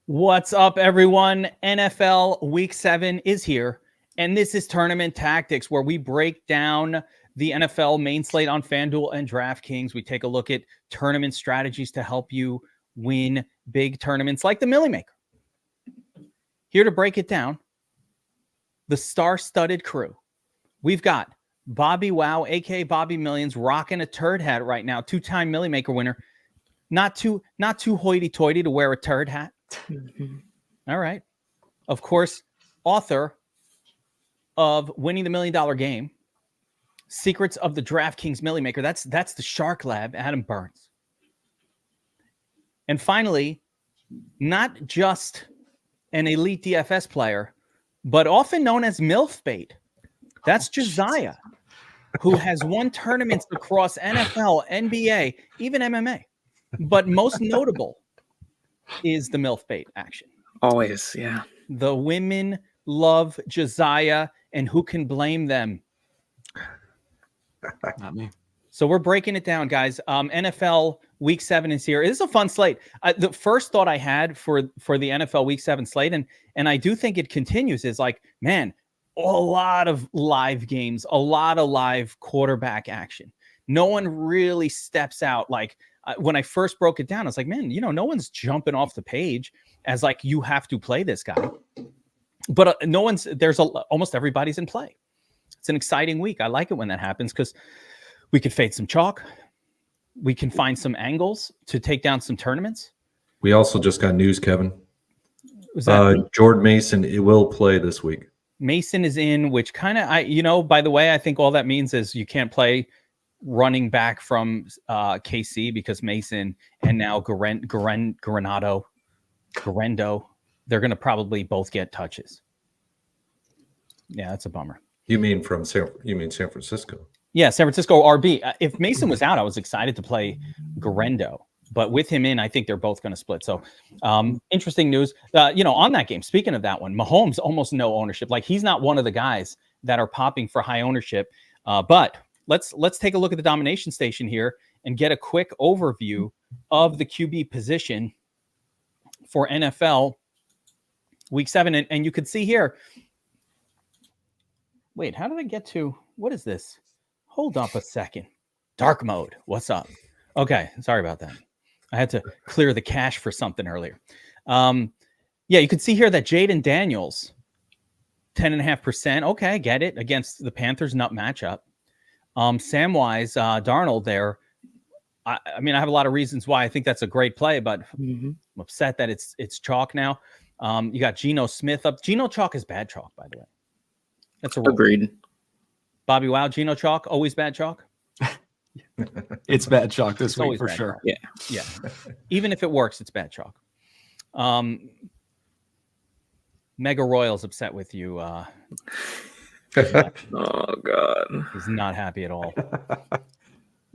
What's up, everyone? NFL Week 7 is here, and this is Tournament Tactics, where we break down the NFL main slate on FanDuel and DraftKings. We take a look at tournament strategies to help you win big tournaments like the Millie Maker. Here to break it down, the star-studded crew. We've got BobbyWow, a.k.a. Bobby Millions, rocking a turd hat right now, two-time Millie Maker winner. Not too hoity-toity to wear a turd hat. All right. Of course, author of Winning the $1 Million Game, Secrets of the DraftKings Millie Maker. That's the Shark Lab, Adam Burns. And finally, not just an elite DFS player, but often known as MILF Bait. That's Josiah, who has won tournaments across NFL, NBA, even MMA. But most notable is the MILF Bait action. Always, yeah. The women love Josiah, and who can blame them? Not me. So we're breaking it down, guys. NFL Week 7 is here. It is a fun slate. The first thought I had for the NFL Week 7 slate, and I do think it continues, is like, man, a lot of live games, a lot of live quarterback action. No one really steps out. Like when I first broke it down, I was like, man, no one's jumping off the page as like, you have to play this guy. But almost everybody's in play. It's an exciting week. I like it when that happens because we can fade some chalk. We can find some angles to take down some tournaments. We also just got news, Kevin. Was that Jordan Mason, it will play this week. Mason is in, which kind of, by the way, I think all that means is you can't play running back from KC because Mason and now Guarendo, they're going to probably both get touches. Yeah, that's a bummer. You mean San Francisco? Yeah, San Francisco RB. If Mason was out, I was excited to play Guarendo. But with him in, I think they're both going to split. So interesting news. On that game, speaking of that one, Mahomes almost no ownership. Like he's not one of the guys that are popping for high ownership. But let's take a look at the domination station here and get a quick overview of the QB position for NFL Week 7. And you could see here. Wait, how did I get to, what is this? Hold up a second. Dark mode. What's up? Okay. Sorry about that. I had to clear the cache for something earlier. You can see here that Jaden Daniels, 10.5%. Okay, I get it. Against the Panthers, nut matchup. Samwise Darnold there. I have a lot of reasons why I think that's a great play, but I'm upset that it's chalk now. You got Geno Smith up. Geno chalk is bad chalk, by the way. That's a rule. Agreed. BobbyWow, Geno chalk, always bad chalk. It's bad chalk this week for sure. Chalk. Yeah. Even if it works, it's bad chalk. Mega Royal's upset with you. Oh God, he's not happy at all.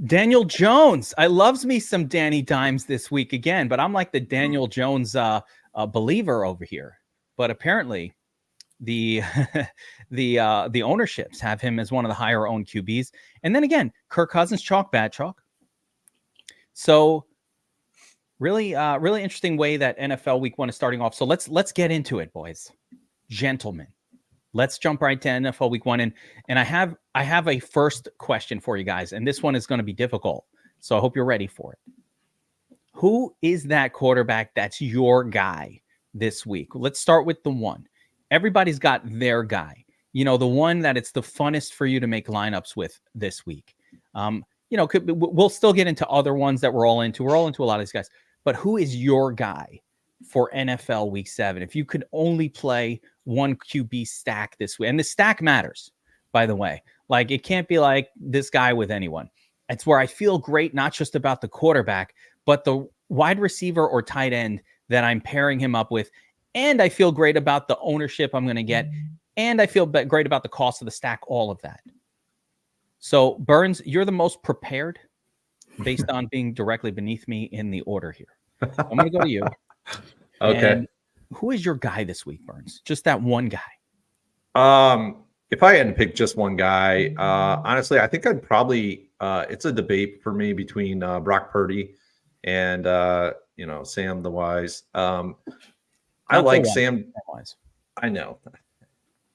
Daniel Jones, I loves me some Danny Dimes this week again, but I'm like the Daniel Jones believer over here. But apparently, the ownerships have him as one of the higher owned QBs. And then again, Kirk Cousins chalk, bad chalk. So really interesting way that NFL Week 1 is starting off. So let's get into it, boys, gentlemen. Let's jump right to NFL Week 1. And I have a first question for you guys, and this one is going to be difficult. So I hope you're ready for it. Who is that quarterback that's your guy this week? Let's start with the one. Everybody's got their guy, the one that it's the funnest for you to make lineups with this week. We'll still get into other ones that we're all into. We're all into a lot of these guys, but who is your guy for NFL Week 7? If you could only play one QB stack this week, and the stack matters, by the way, like it can't be like this guy with anyone. It's where I feel great, not just about the quarterback, but the wide receiver or tight end that I'm pairing him up with. And I feel great about the ownership I'm going to get. And I feel great about the cost of the stack, all of that. So, Burns, you're the most prepared based on being directly beneath me in the order here. I'm going to go to you. Okay. And who is your guy this week, Burns? Just that one guy. If I had to pick just one guy, honestly, I think I'd probably it's a debate for me between Brock Purdy and Sam the Wise. I like Sam. I know.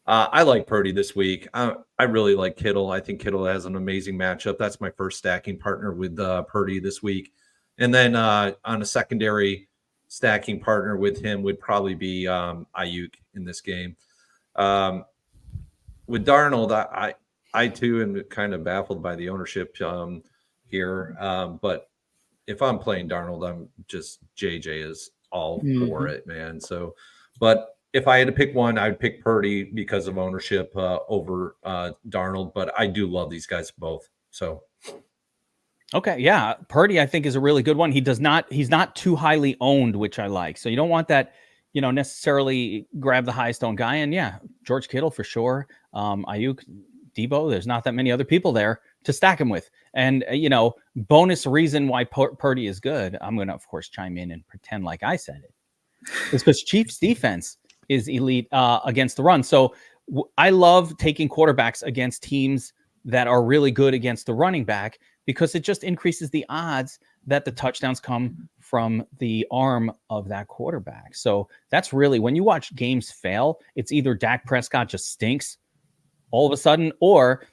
I like Purdy this week. I really like Kittle. I think Kittle has an amazing matchup. That's my first stacking partner with Purdy this week. And then on a secondary stacking partner with him would probably be Ayuk in this game. With Darnold, I too am kind of baffled by the ownership here. But if I'm playing Darnold, I'm just JJ is all for it, man. So, but if I had to pick one, I would pick Purdy because of ownership over Darnold. But I do love these guys both. So, okay, yeah, Purdy I think is a really good one. He's not too highly owned, which I like. So you don't want that, necessarily grab the highest owned guy. And yeah, George Kittle for sure. Ayuk, Debo. There's not that many other people there to stack him with. And bonus reason why Purdy is good. I'm going to of course chime in and pretend like I said it. It's because Chiefs defense is elite against the run. So I love taking quarterbacks against teams that are really good against the running back because it just increases the odds that the touchdowns come from the arm of that quarterback. So that's really, when you watch games fail, it's either Dak Prescott just stinks all of a sudden, or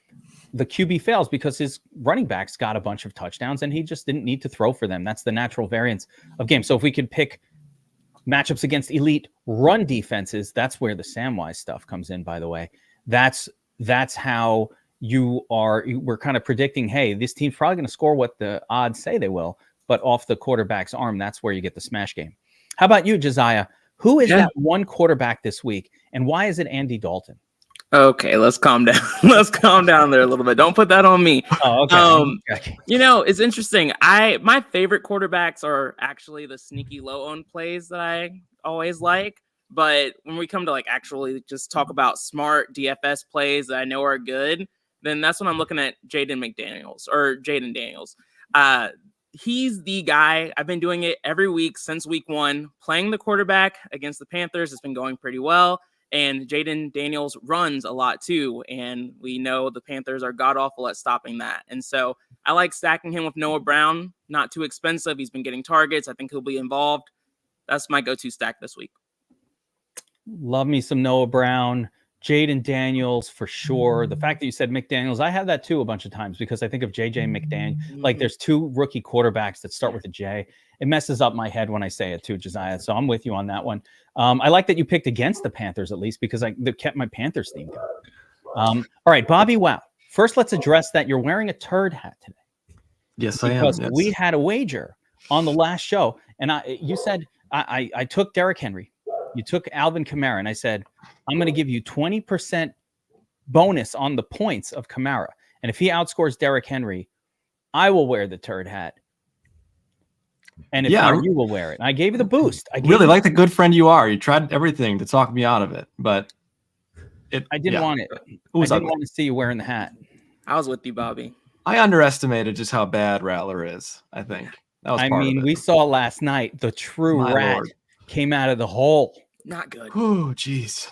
the QB fails because his running backs got a bunch of touchdowns and he just didn't need to throw for them. That's the natural variance of game. So if we could pick matchups against elite run defenses, that's where the Samwise stuff comes in, by the way. That's how we're kind of predicting, hey, this team's probably going to score what the odds say they will, but off the quarterback's arm, that's where you get the smash game. How about you, Josiah? Who is that one quarterback this week, and why is it Andy Dalton? Okay, let's calm down. Let's calm down there a little bit. Don't put that on me. Oh, okay. It's interesting. My favorite quarterbacks are actually the sneaky low-owned plays that I always like. But when we come to actually just talk about smart DFS plays that I know are good, then that's when I'm looking at Jaden Daniels. He's the guy. I've been doing it every week since week 1, playing the quarterback against the Panthers. It's been going pretty well. And Jaden Daniels runs a lot too. And we know the Panthers are god-awful at stopping that. And so I like stacking him with Noah Brown. Not too expensive. He's been getting targets. I think he'll be involved. That's my go-to stack this week. Love me some Noah Brown. Jaden Daniels for sure. The fact that you said McDaniels, I have that too a bunch of times because I think of JJ McDaniels. Like there's 2 rookie quarterbacks that start with a J. It messes up my head when I say it too, Josiah. So I'm with you on that one. I like that you picked against the Panthers at least because they kept my Panthers theme going. All right, BobbyWow. First, let's address that you're wearing a turd hat today. Yes, I am. Because we had a wager on the last show, and you said I took Derrick Henry. You took Alvin Kamara, and I said, I'm going to give you 20% bonus on the points of Kamara. And if he outscores Derrick Henry, I will wear the turd hat. And if not, you will wear it. And I gave you the boost. I really like the good friend you are. You tried everything to talk me out of it, but I didn't want it. I didn't want to see you wearing the hat. I was with you, Bobby. I underestimated just how bad Rattler is, I think. That was part of it. We saw last night the true rat came out of the hole. Not good. Oh, geez.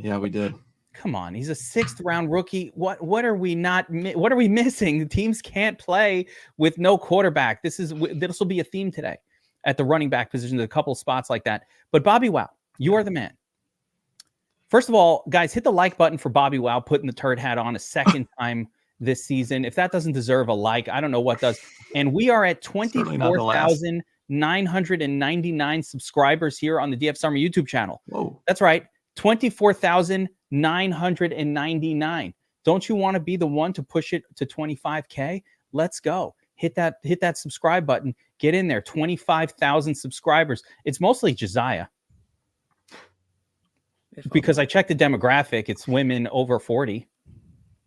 Yeah, we did. Come on, he's a 6th round rookie. What are we missing? The teams can't play with no quarterback. This will be a theme today at the running back position. There's a couple of spots like that. But BobbyWow, you are the man. First of all, guys, hit the like button for BobbyWow putting the turd hat on a second time this season. If that doesn't deserve a like, I don't know what does. And we are at 24,999 subscribers here on the DFS Army YouTube channel. Whoa. That's right. 24,999. Don't you want to be the one to push it to 25K? Let's go. Hit that subscribe button. Get in there. 25,000 subscribers. It's mostly Josiah. Because I checked the demographic. It's women over 40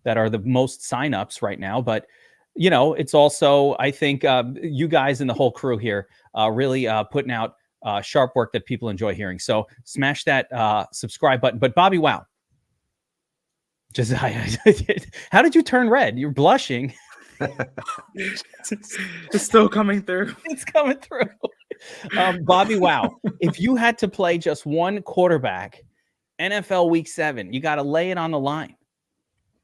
that are the most signups right now. But, it's also, I think, you guys and the whole crew here really putting out sharp work that people enjoy hearing. So smash that subscribe button. But BobbyWow, Josiah, how did you turn red? You're blushing. It's still coming through. It's coming through. BobbyWow, if you had to play just one quarterback, NFL Week 7, you got to lay it on the line.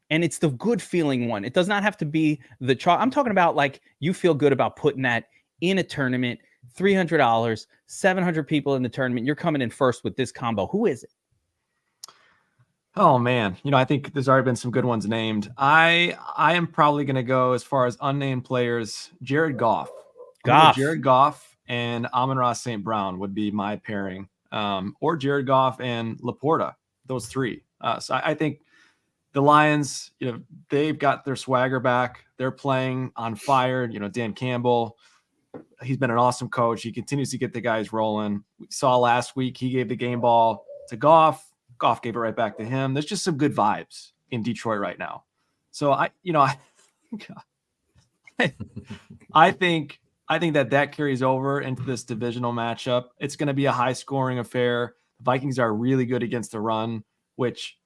And it's the good feeling one. It does not have to be the chalk. I'm talking about you feel good about putting that in a tournament, $300, 700 people in the tournament. You're coming in first with this combo. Who is it? Oh man, I think there's already been some good ones named. I am probably going to go as far as unnamed players. Jared Goff. Jared Goff and Amon-Ra St. Brown would be my pairing, or Jared Goff and Laporta. Those three. So I think the Lions, they've got their swagger back. They're playing on fire. Dan Campbell, he's been an awesome coach. He continues to get the guys rolling. We saw last week he gave the game ball to Goff. Goff gave it right back to him. There's just some good vibes in Detroit right now. So I think that carries over into this divisional matchup. It's going to be a high scoring affair. The Vikings are really good against the run, which,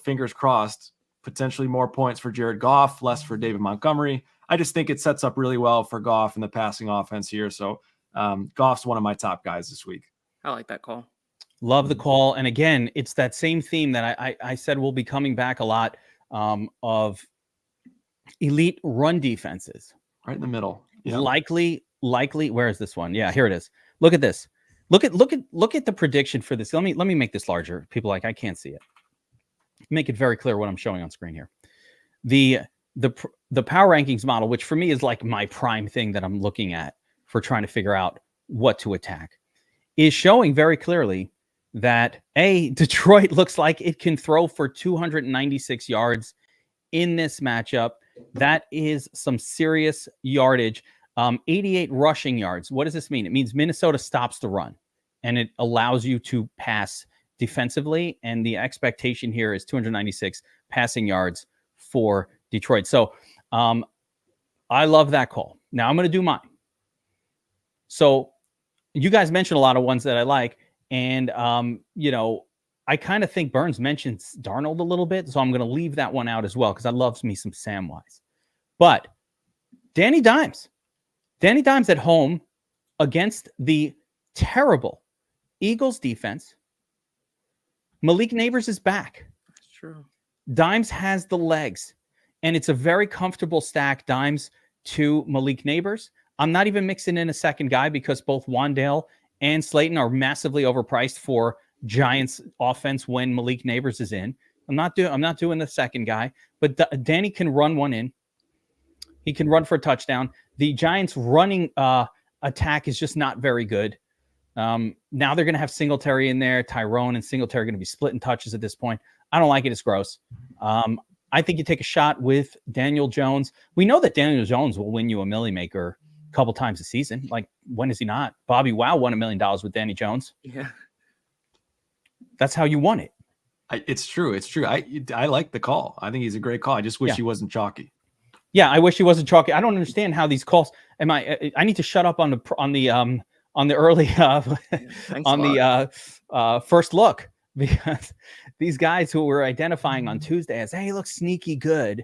fingers crossed, potentially more points for Jared Goff, less for David Montgomery. I just think it sets up really well for Goff in the passing offense here. So Goff's one of my top guys this week. I like that call. Love the call. And again, it's that same theme that I said will be coming back a lot, of elite run defenses. Right in the middle. Yep. Likely. Where is this one? Yeah, here it is. Look at this. Look at the prediction for this. Let me make this larger. People I can't see it. Make it very clear what I'm showing on screen here. The power rankings model, which for me is like my prime thing that I'm looking at for trying to figure out what to attack, is showing very clearly that Detroit looks like it can throw for 296 yards in this matchup. That is some serious yardage. 88 rushing yards. What does this mean? It means Minnesota stops the run and it allows you to pass defensively. And the expectation here is 296 passing yards for Detroit. So I love that call. Now I'm going to do mine. So you guys mentioned a lot of ones that I like. And, I kind of think Burns mentions Darnold a little bit. So I'm going to leave that one out as well, because I love me some Samwise. But Danny Dimes at home against the terrible Eagles defense. Malik Neighbors is back. That's true. Dimes has the legs, and it's a very comfortable stack. Dimes to Malik Neighbors. I'm not even mixing in a second guy because both Wandale and Slayton are massively overpriced for Giants offense when Malik Neighbors is in. I'm not doing the second guy, but Danny can run one in. He can run for a touchdown. The Giants running attack is just not very good. Now they're going to have Singletary in there. Tyrone and Singletary are going to be splitting touches at this point. I don't like it. It's gross. I think you take a shot with Daniel Jones. We know that Daniel Jones will win you a Millie Maker a couple times a season. Like, when is he not? BobbyWow won $1 million with Danny Jones. Yeah. That's how you won it. It's true. I like the call. I think he's a great call. I just wish he wasn't chalky. Yeah, I wish he wasn't chalky. I don't understand how these calls. I need to shut up on the early first look, because these guys who were identifying on Tuesday as, hey, look sneaky good,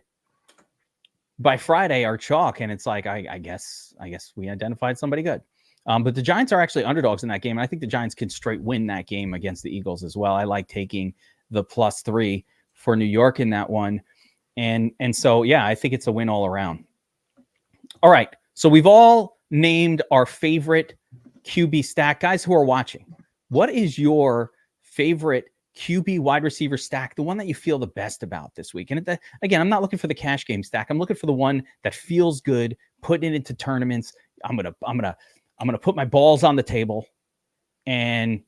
by Friday are chalk, and it's like I guess we identified somebody good. But the Giants are actually underdogs in that game, and I think the Giants can straight win that game against the Eagles as well. I like taking the +3 for New York in that one. And so, yeah, I think it's a win all around. All right. So we've all named our favorite QB stack. Guys who are watching, what is your favorite QB wide receiver stack? The one that you feel the best about this week? And again, I'm not looking for the cash game stack. I'm looking for the one that feels good, putting it into tournaments. I'm going to put my balls on the table and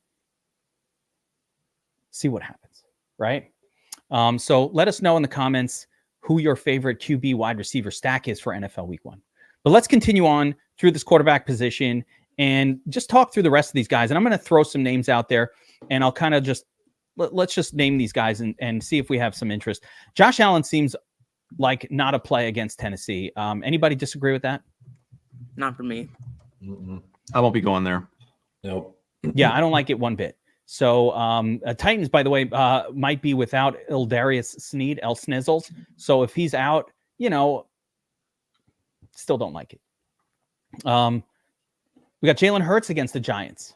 see what happens. Right. So let us know in the comments who your favorite QB wide receiver stack is for NFL Week 1. But let's continue on through this quarterback position and just talk through the rest of these guys. And I'm going to throw some names out there, and I'll kind of let's just name these guys and see if we have some interest. Josh Allen seems like not a play against Tennessee. Anybody disagree with that? Not for me. Mm-mm. I won't be going there. Nope. Yeah, I don't like it one bit. So Titans, by the way, might be without Ildarius Sneed, El Snizzles. So if he's out, still don't like it. We got Jalen Hurts against the Giants.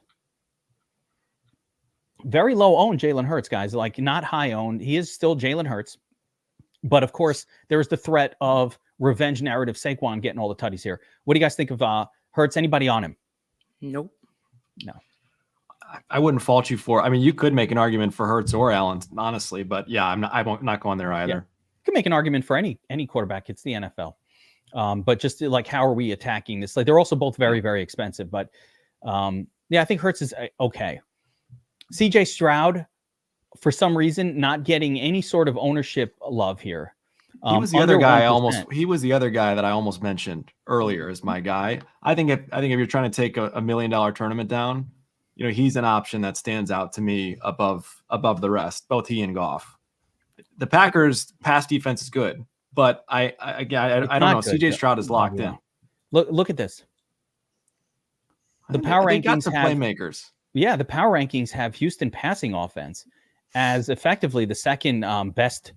Very low owned Jalen Hurts, guys. Like, not high owned. He is still Jalen Hurts. But of course, there is the threat of revenge narrative Saquon getting all the tutties here. What do you guys think of Hurts? Anybody on him? Nope. No. I wouldn't fault you for. I mean, you could make an argument for Hurts or Allen, honestly, but yeah, I'm not going there either. Yeah. You can make an argument for any quarterback. It's the NFL. But just like, how are we attacking this? Like, they're also both very, very expensive. But yeah, I think Hurts is okay. CJ Stroud, for some reason, not getting any sort of ownership love here. He was the other guy. He was the other guy that I almost mentioned earlier as my guy. I think if you're trying to take a $1 million tournament down, he's an option that stands out to me above the rest. Both he and Goff. The Packers' pass defense is good, but I don't know. CJ Stroud is locked in. Look at this. The power rankings got some playmakers. Yeah, the power rankings have Houston passing offense as effectively the second best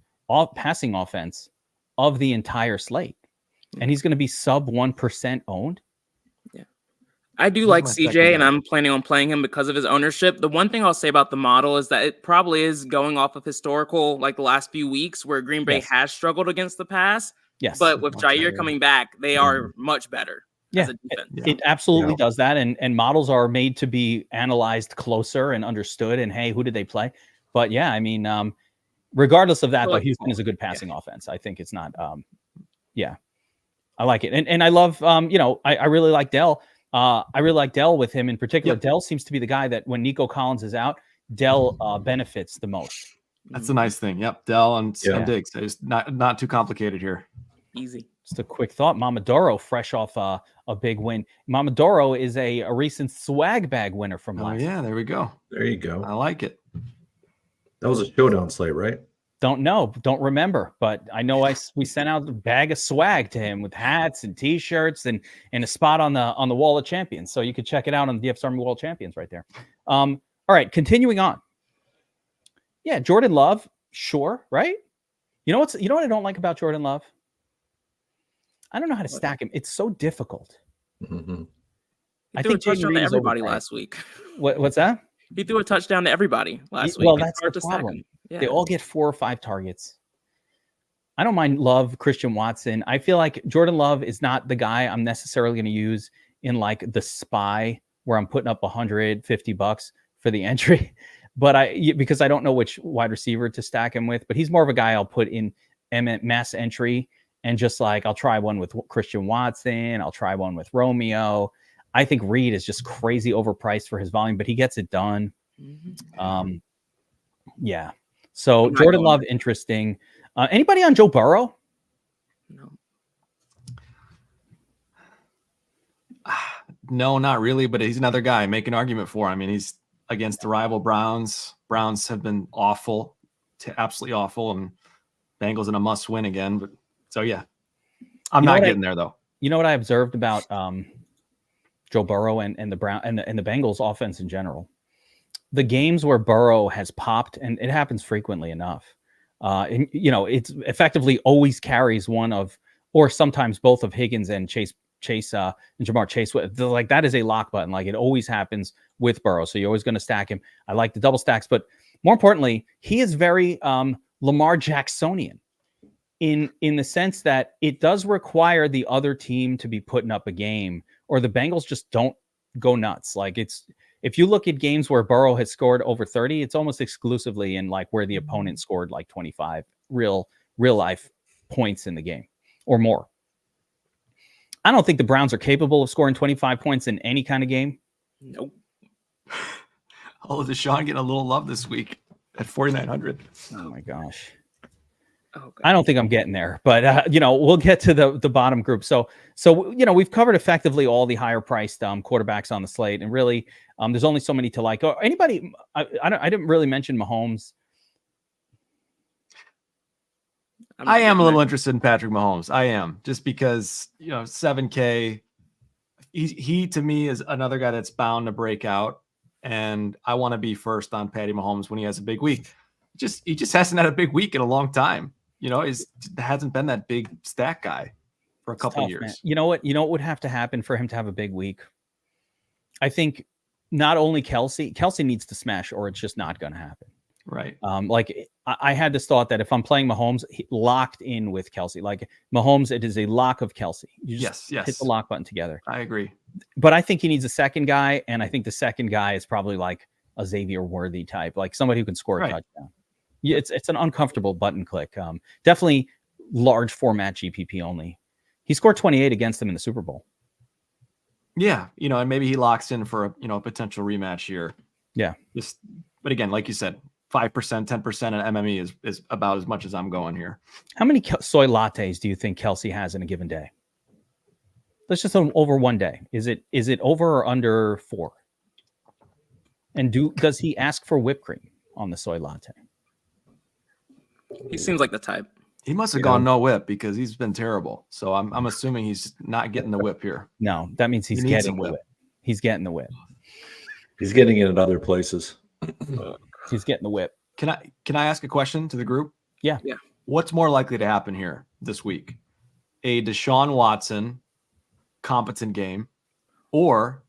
passing offense of the entire slate. And he's going to be sub 1% owned. Yeah. I do like CJ, and I'm planning on playing him because of his ownership. The one thing I'll say about the model is that it probably is going off of historical, like the last few weeks where Green Bay has struggled against the pass. Yes. But with Jair coming back, they are much better. Yeah, it absolutely does that. And models are made to be analyzed closer and understood. And hey, who did they play? But yeah, I mean, regardless of that, though, Houston is a good passing offense. I think it's not. I like it. And I love, I really like Dell. I really like Dell with him in particular. Yep. Dell seems to be the guy that when Nico Collins is out, Dell benefits the most. That's a nice thing. Yep. Dell and Diggs. It's not too complicated here. Easy. Just a quick thought. Mamadoro, fresh off a big win. Mamadoro is a recent swag bag winner from last. Yeah, there we go. There you go. I like it. That was a showdown slate, right? Don't remember, but I know we sent out a bag of swag to him with hats and T-shirts and a spot on the wall of champions. So you could check it out on the DFS Army Wall of Champions right there. All right, continuing on. Yeah, Jordan Love, sure, right? You know what I don't like about Jordan Love? I don't know how to stack him. It's so difficult. Mm-hmm. I think a touchdown to everybody last week. What's that? He threw a touchdown to everybody last week. Well, that's the problem. Yeah. They all get 4 or 5 targets. I don't mind Love, Christian Watson. I feel like Jordan Love is not the guy I'm necessarily going to use in like the SPY where I'm putting up $150 for the entry, because I don't know which wide receiver to stack him with. But he's more of a guy I'll put in mass entry and just like I'll try one with Christian Watson. I'll try one with Romeo. I think Reed is just crazy overpriced for his volume, but he gets it done. Mm-hmm. Yeah. So Jordan Love, interesting. Anybody on Joe Burrow? No, not really, but he's another guy. Make an argument for him. I mean, he's against the rival Browns. Browns have been awful, absolutely awful, and Bengals in a must-win again. But so yeah, I'm not getting there though. You know what I observed about Joe Burrow and the the Bengals offense in general? The games where Burrow has popped, and it happens frequently enough. It's effectively always carries one of, or sometimes both of Higgins and Chase and Jamar Chase. Like that is a lock button. Like it always happens with Burrow. So you're always going to stack him. I like the double stacks, but more importantly, he is very Lamar Jacksonian in the sense that it does require the other team to be putting up a game, or the Bengals just don't go nuts. Like if you look at games where Burrow has scored over 30, it's almost exclusively in like where the opponent scored like 25 real life points in the game or more. I don't think the Browns are capable of scoring 25 points in any kind of game. Nope. Oh, Deshaun getting a little love this week at 4,900. Oh my gosh. I don't think I'm getting there, but we'll get to the bottom group. So we've covered effectively all the higher priced quarterbacks on the slate, and really there's only so many to like. Or anybody, I didn't really mention Mahomes. I am a little interested in Patrick Mahomes. I am, just because 7K. He to me is another guy that's bound to break out, and I want to be first on Patty Mahomes when he has a big week. He just hasn't had a big week in a long time. Hasn't been that big stack guy for a couple of years. Man. You know what would have to happen for him to have a big week? I think not only Kelsey needs to smash, or it's just not going to happen. Right. Like I had this thought that if I'm playing Mahomes, locked in with Kelsey, like Mahomes, it is a lock of Kelsey. You just hit the lock button together. I agree. But I think he needs a second guy. And I think the second guy is probably like a Xavier Worthy type, like somebody who can score a touchdown. Yeah, it's an uncomfortable button click. Definitely large format GPP only. He scored 28 against them in the Super Bowl. Yeah, and maybe he locks in for a potential rematch here. Yeah. But again, like you said, 5%, 10% on MME is about as much as I'm going here. How many soy lattes do you think Kelsey has in a given day? Let's just over one day. Is it over or under 4? And does he ask for whipped cream on the soy latte? He seems like the type. He must have gone no whip because he's been terrible. So I'm assuming he's not getting the whip here. No, that means he's getting the whip. He's getting the whip. He's getting it at other places. He's getting the whip. Can I ask a question to the group? Yeah. What's more likely to happen here this week? A Deshaun Watson competent game or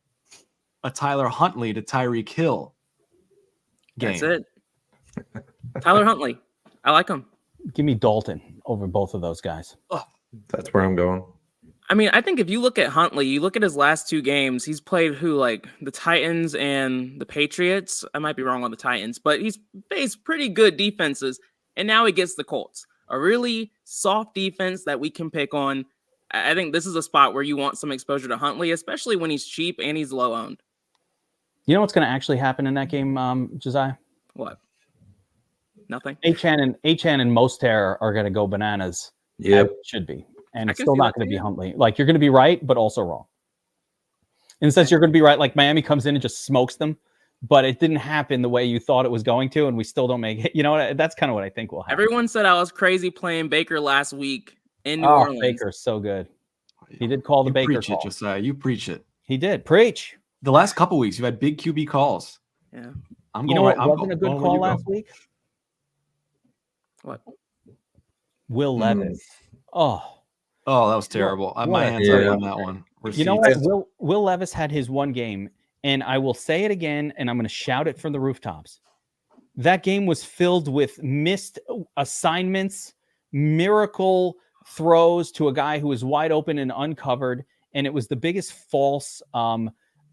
a Tyler Huntley to Tyreek Hill game? That's it. Tyler Huntley. I like him. Give me Dalton over both of those guys. That's where I'm going. I mean, I think if you look at Huntley, you look at his last 2 games, he's played the Titans and the Patriots. I might be wrong on the Titans, but he's faced pretty good defenses. And now he gets the Colts, a really soft defense that we can pick on. I think this is a spot where you want some exposure to Huntley, especially when he's cheap and he's low owned. You know what's going to actually happen in that game, Josiah? What? Nothing. Achan and Mostert are going to go bananas. Yep. Should be. And it's still not going to be Huntley. Like, you're going to be right, but also wrong. In the sense you're going to be right. Like, Miami comes in and just smokes them, but it didn't happen the way you thought it was going to, and we still don't make it. You know what? That's kind of what I think will happen. Everyone said I was crazy playing Baker last week in New Orleans. Baker's so good. He did call the Baker preach call. It, Josiah. You preach it. He did. Preach. The last couple weeks, you've had big QB calls. Yeah. Wasn't a good call last week? What? Will Levis. Oh, that was terrible. My hands are on that one. You know what? Will Levis had his one game, and I will say it again, and I'm going to shout it from the rooftops. That game was filled with missed assignments, miracle throws to a guy who was wide open and uncovered, and it was the biggest false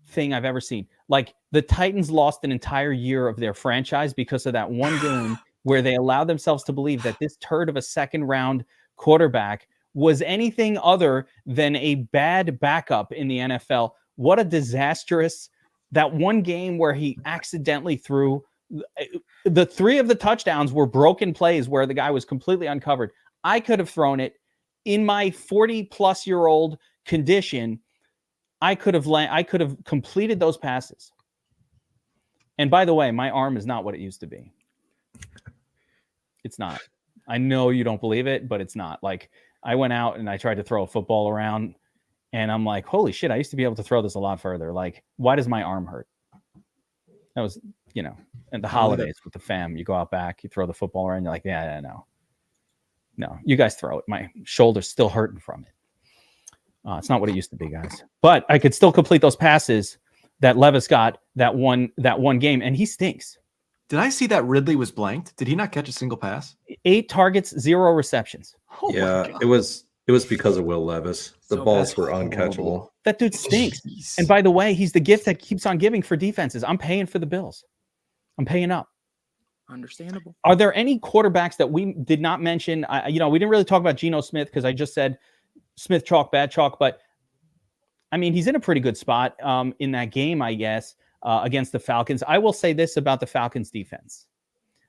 thing I've ever seen. Like, the Titans lost an entire year of their franchise because of that one game where they allowed themselves to believe that this turd of a second-round quarterback was anything other than a bad backup in the NFL. What a disastrous, that one game where he accidentally threw the 3 of the touchdowns were broken plays where the guy was completely uncovered. I could have thrown it in my 40-plus-year-old condition. I could have completed those passes. And by the way, my arm is not what it used to be. It's not. I know you don't believe it, but it's not. Like, I went out and I tried to throw a football around, and I'm like, holy shit, I used to be able to throw this a lot further. Like, why does my arm hurt? That was, at the holidays with the fam, you go out back, you throw the football around, you're like, yeah, no, you guys throw it. My shoulder's still hurting from it. It's not what it used to be, guys. But I could still complete those passes that Levis got that one game, and he stinks. Did I see that Ridley was blanked? Did he not catch a single pass? 8 targets, 0 receptions. Oh yeah, it was because of Will Levis. The balls were uncatchable. That dude stinks. Jeez. And by the way, he's the gift that keeps on giving for defenses. I'm paying for the Bills. I'm paying up. Understandable. Are there any quarterbacks that we did not mention? We didn't really talk about Geno Smith because I just said Smith chalk, bad chalk. But, I mean, he's in a pretty good spot in that game, I guess, against the Falcons. I will say this about the Falcons defense.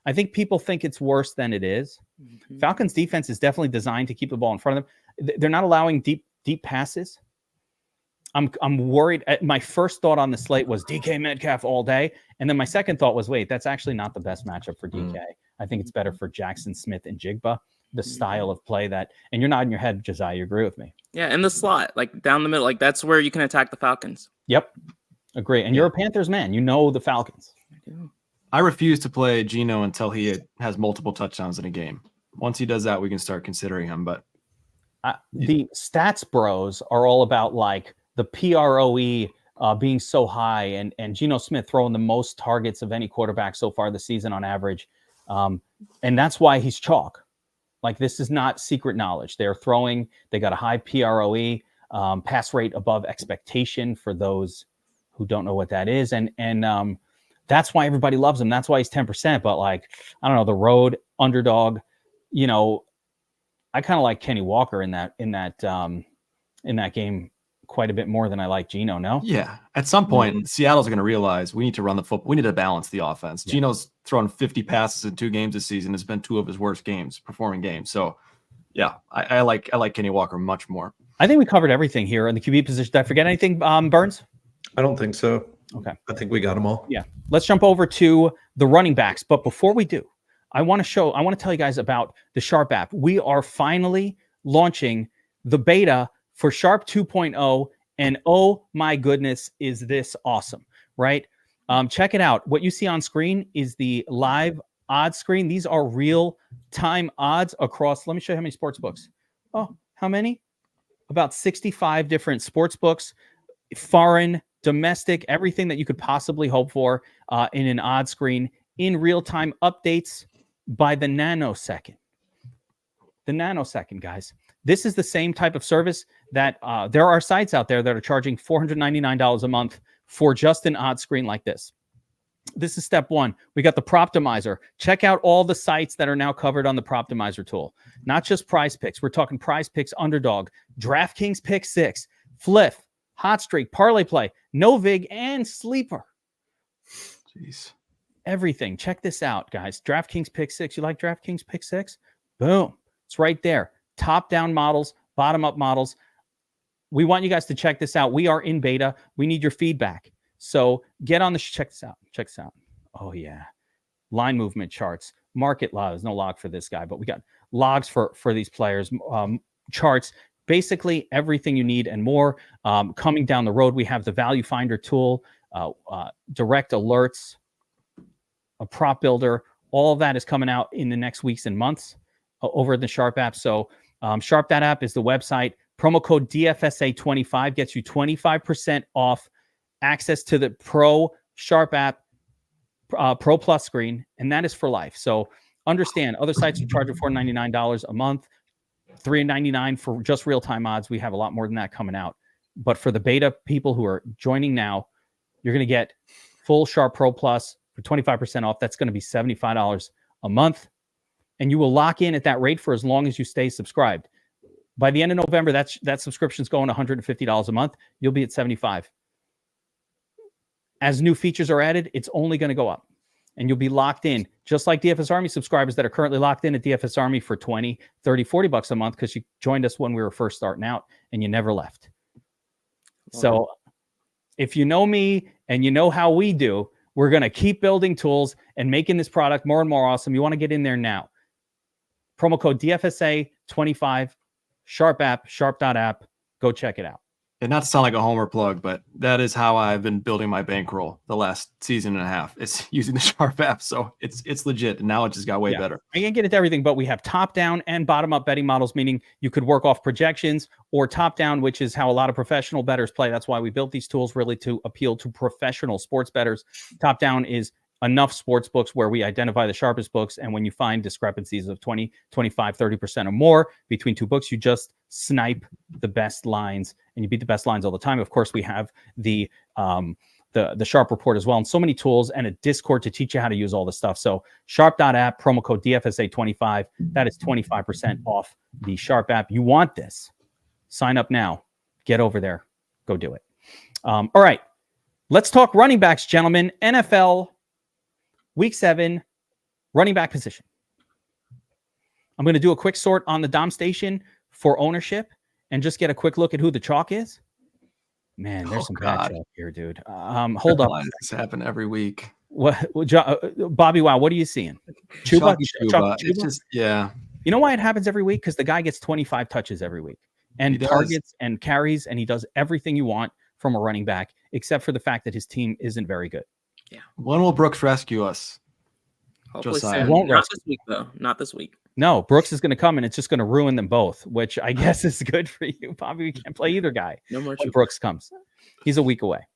I think people think it's worse than it is. Mm-hmm. Falcons defense is definitely designed to keep the ball in front of them. They're not allowing deep passes. I'm worried. My first thought on the slate was DK Metcalf all day. And then my second thought was, wait, that's actually not the best matchup for DK. I think it's better for Jackson Smith and Jigba, the style of play that, and you're nodding your head, Josiah, you agree with me. Yeah, in the slot, like down the middle, like that's where you can attack the Falcons. Yep. Agree. And you're a Panthers man. You know the Falcons. I refuse to play Geno until he has multiple touchdowns in a game. Once he does that, we can start considering him. But the stats bros are all about like the PROE being so high and Geno Smith throwing the most targets of any quarterback so far this season on average. And that's why he's chalk. Like, this is not secret knowledge. They got a high PROE, pass rate above expectation for those who don't know what that is. And that's why everybody loves him. That's why he's 10%. But like, I don't know, the road underdog, you know, I kind of like Kenny Walker in that game quite a bit more than I like Geno. No. Yeah. At some point, Seattle's going to realize we need to run the football. We need to balance the offense. Yeah. Geno's thrown 50 passes in 2 games this season. It's been 2 of his worst performing games. So yeah, I like Kenny Walker much more. I think we covered everything here in the QB position. Did I forget anything, Burns? I don't think so. Okay. I think we got them all. Yeah. Let's jump over to the running backs. But before we do, I want to tell you guys about the Sharp app. We are finally launching the beta for Sharp 2.0. And oh my goodness, is this awesome, right? Check it out. What you see on screen is the live odds screen. These are real-time odds across, let me show you how many sports books. Oh, how many? About 65 different sports books, foreign, domestic, everything that you could possibly hope for in an odd screen, in real-time updates by the nanosecond. The nanosecond, guys. This is the same type of service that there are sites out there that are charging $499 a month for just an odd screen like this. This is step 1. We got the Proptimizer. Check out all the sites that are now covered on the Proptimizer tool. Not just Prize Picks. We're talking Prize Picks, Underdog, DraftKings Pick 6, Fliff, Hot Streak, Parlay Play, Novig, and Sleeper. Jeez. Everything. Check this out, guys. DraftKings Pick 6. You like DraftKings Pick 6? Boom. It's right there. Top-down models, bottom-up models. We want you guys to check this out. We are in beta. We need your feedback. So get on the check this out. Check this out. Oh, yeah. Line movement charts. Market log. There's no log for this guy, but we got logs for these players. Charts. Basically everything you need and more. Coming down the road, we have the Value Finder tool, direct alerts, a prop builder. All of that is coming out in the next weeks and months over at the Sharp app. So Sharp, that app is the website. Promo code DFSA25 gets you 25% off access to the Pro Sharp app, Pro Plus screen, and that is for life. So understand, other sites are charging $499 a month, $399 for just real-time odds. We have a lot more than that coming out. But for the beta people who are joining now, you're going to get full Sharp Pro Plus for 25% off. That's going to be $75 a month. And you will lock in at that rate for as long as you stay subscribed. By the end of November, that subscription's going $150 a month. You'll be at $75. As new features are added, it's only going to go up. And you'll be locked in, just like DFS Army subscribers that are currently locked in at DFS Army for $20, $30, $40 a month because you joined us when we were first starting out and you never left. So if you know me and you know how we do, we're going to keep building tools and making this product more and more awesome. You want to get in there now. Promo code DFSA25, Sharp app, sharp.app. Go check it out. And not to sound like a homer plug, but that is how I've been building my bankroll the last season and a half. It's using the Sharp app. So it's legit. And now it just got way better. I can't get into everything, but we have top-down and bottom-up betting models, meaning you could work off projections, or top-down, which is how a lot of professional bettors play. That's why we built these tools, really to appeal to professional sports bettors. Top-down is enough sports books where we identify the sharpest books. And when you find discrepancies of 20, 25, 30% or more between two books, you just snipe the best lines and you beat the best lines all the time. Of course, we have the Sharp report as well, and so many tools and a Discord to teach you how to use all this stuff. So sharp.app, promo code DFSA25. That is 25% off the Sharp app. You want this. Sign up now. Get over there. Go do it. All right. Let's talk running backs, gentlemen. NFL Week 7 running back position. I'm going to do a quick sort on the Dom station for ownership and just get a quick look at who the chalk is. Man, there's some bad chalk here, dude. Hold up. This happen every week. BobbyWow, what are you seeing? Chuba? It's just, yeah. You know why it happens every week? Because the guy gets 25 touches every week and targets and carries, and he does everything you want from a running back, except for the fact that his team isn't very good. Yeah. When will Brooks rescue us? Hopefully soon. Not this week, though. Not this week. No, Brooks is going to come and it's just going to ruin them both, which I guess is good for you. Bobby, we can't play either guy. No more when Brooks comes. He's a week away.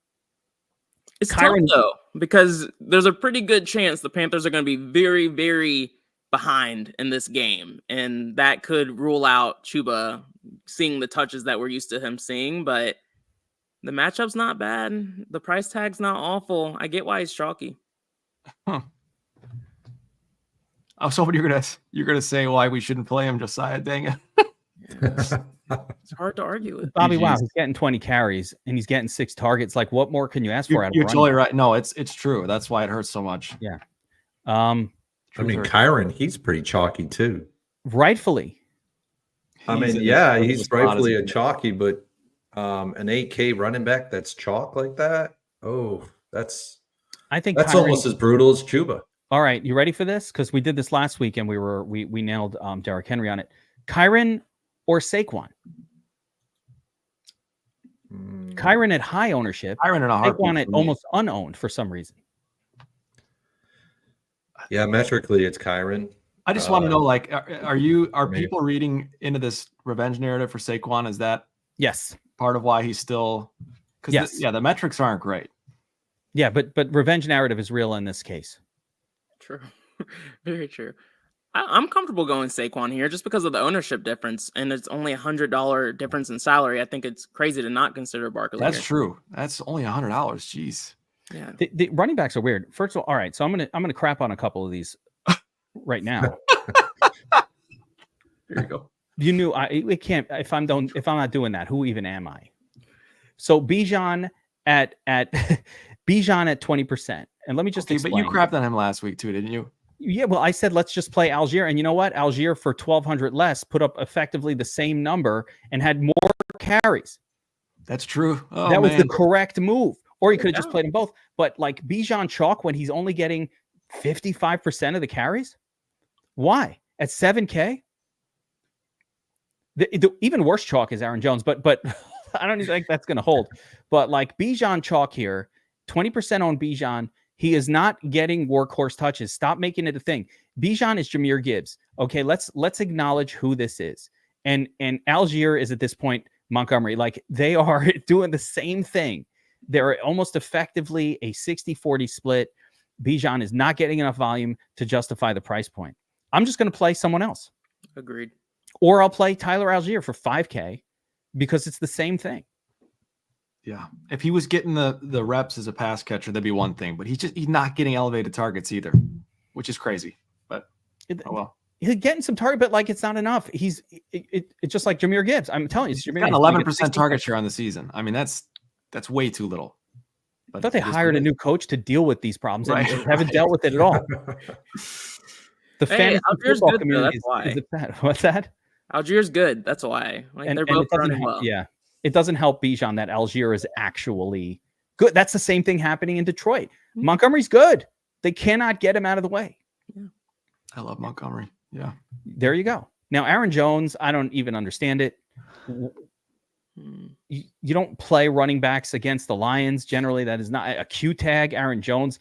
It's Kyren- tough though, because there's a pretty good chance the Panthers are going to be very, very behind in this game, and that could rule out Chuba seeing the touches that we're used to him seeing. But the matchup's not bad. The price tag's not awful. I get why he's chalky. I was hoping you're gonna say why we shouldn't play him, Josiah. Dang it. It's hard to argue with. BobbyWow, GGs. he's getting 20 carries and he's getting 6 targets. Like, what more can you ask for? You're out of you're a running totally back? right. No, it's true. That's why it hurts so much. Yeah. I mean, Kyren, he's pretty chalky too. Rightfully. I He's mean, in yeah, the he's spot as rightfully a- a chalky, but an 8K running back that's chalk like that. Oh, that's I think that's Kyren- almost as brutal as Chuba. All right, you ready for this? Because we did this last week and we nailed Derrick Henry on it. Kyren or Saquon? Kyren at high ownership. Kyren in a heartbeat Saquon at for me. almost unowned for some reason. Yeah, metrically, it's Kyren. I just want to know, like, are me. people reading into this revenge narrative for Saquon? Is that Yes. part of why he's still? Because Yes. the metrics aren't great. Yeah, but revenge narrative is real in this case. True. Very true. I'm comfortable going Saquon here just because of the ownership difference, and it's only $100 difference in salary. I think it's crazy to not consider Barkley. That's here. true. That's only $100. Jeez. Yeah. The running backs are weird. First of all right, so I'm gonna crap on a couple of these right now. There you go. You knew it can't. If I'm not doing that, who even am I? So Bijan at Bijan at 20%, and let me just Okay, but you explain. crapped on him last week too, didn't you? Yeah, well, I said let's just play Algier, and you know what? Algier for 1,200 less put up effectively the same number and had more carries. That's true. Oh, That was the man. correct move. Or he could have just Yeah. played them both. But like Bijan chalk when he's only getting 55% of the carries, why at 7K? The even worse chalk is Aaron Jones, but I don't even think that's going to hold. But like Bijan chalk here, 20% on Bijan. He is not getting workhorse touches. Stop making it a thing. Bijan is Jahmyr Gibbs. Okay, let's acknowledge who this is. And Algier is at this point Montgomery. Like they are doing the same thing. They're almost effectively a 60-40 split. Bijan is not getting enough volume to justify the price point. I'm just going to play someone else. Agreed. Or I'll play Tyler Algier for 5K because it's the same thing. Yeah. If he was getting the reps as a pass catcher, that'd be one thing. But he's not getting elevated targets either, which is crazy. But oh well. He's getting some target, but like it's not enough. It's just like Jahmyr Gibbs. I'm telling you, He's Jahmyr got an Gibbs. 11% target share on the season. I mean, that's way too little. I thought they hired a new coach to deal with these problems and Right, haven't dealt with it at all. The fantasy Algier's football good, though, community that's is upset. What's that? Algier's good. That's why. Like, they're both it doesn't running help, well. yeah, it doesn't help Bijan that Algier is actually good. That's the same thing happening in Detroit. Mhm. Montgomery's good. They cannot get him out of the way. I love Montgomery. Yeah. There you go. Now, Aaron Jones, I don't even understand it. You don't play running backs against the Lions. Generally, that is not a Q tag. Aaron Jones,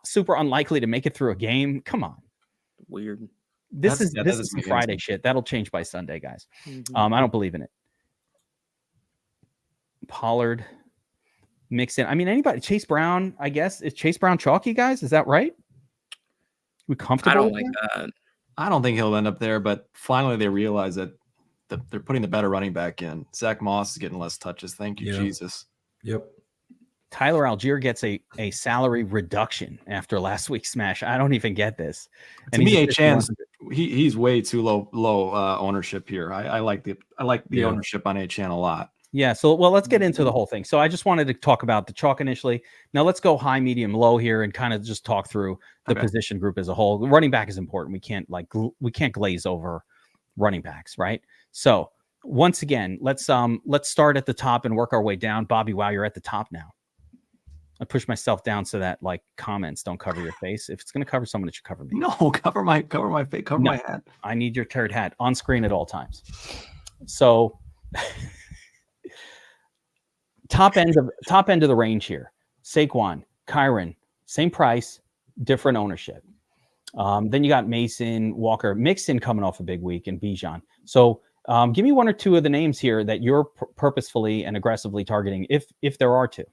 super unlikely to make it through a game. Come on. Weird. This is that some doesn't make any Friday sense. shit. That'll change by Sunday, guys. Mhm. I don't believe in it. Pollard, Mixon. I mean, anybody. Chase Brown, I guess. Is Chase Brown chalky, guys? Is that right? We comfortable? I don't with like that? that. I don't think he'll end up there, but finally they realize that they're putting the better running back in. Zach Moss is getting less touches. Thank you, Yeah. Jesus. Yep. Tyler Algier gets a salary reduction after last week's smash. I don't even get this. To me, he's a at chance 5100. he's way too low ownership here. I like the Yeah. ownership on A-Chan a lot. Yeah. So, well, let's get into the whole thing. So I just wanted to talk about the chalk initially. Now let's go high, medium, low here and kind of just talk through the Okay. position group as a whole. Running back is important. We can't glaze over running backs, right? So once again, let's start at the top and work our way down. BobbyWow, you're at the top now. I push myself down so that like comments don't cover your face. If it's going to cover someone, it should cover me. No, cover my face, cover No. my hat. I need your turd hat on screen at all times. So top end of the range here. Saquon, Kyren, same price, different ownership. Then you got Mason, Walker, Mixon coming off a big week, and Bijan. So give me one or two of the names here that you're purposefully and aggressively targeting, if there are two.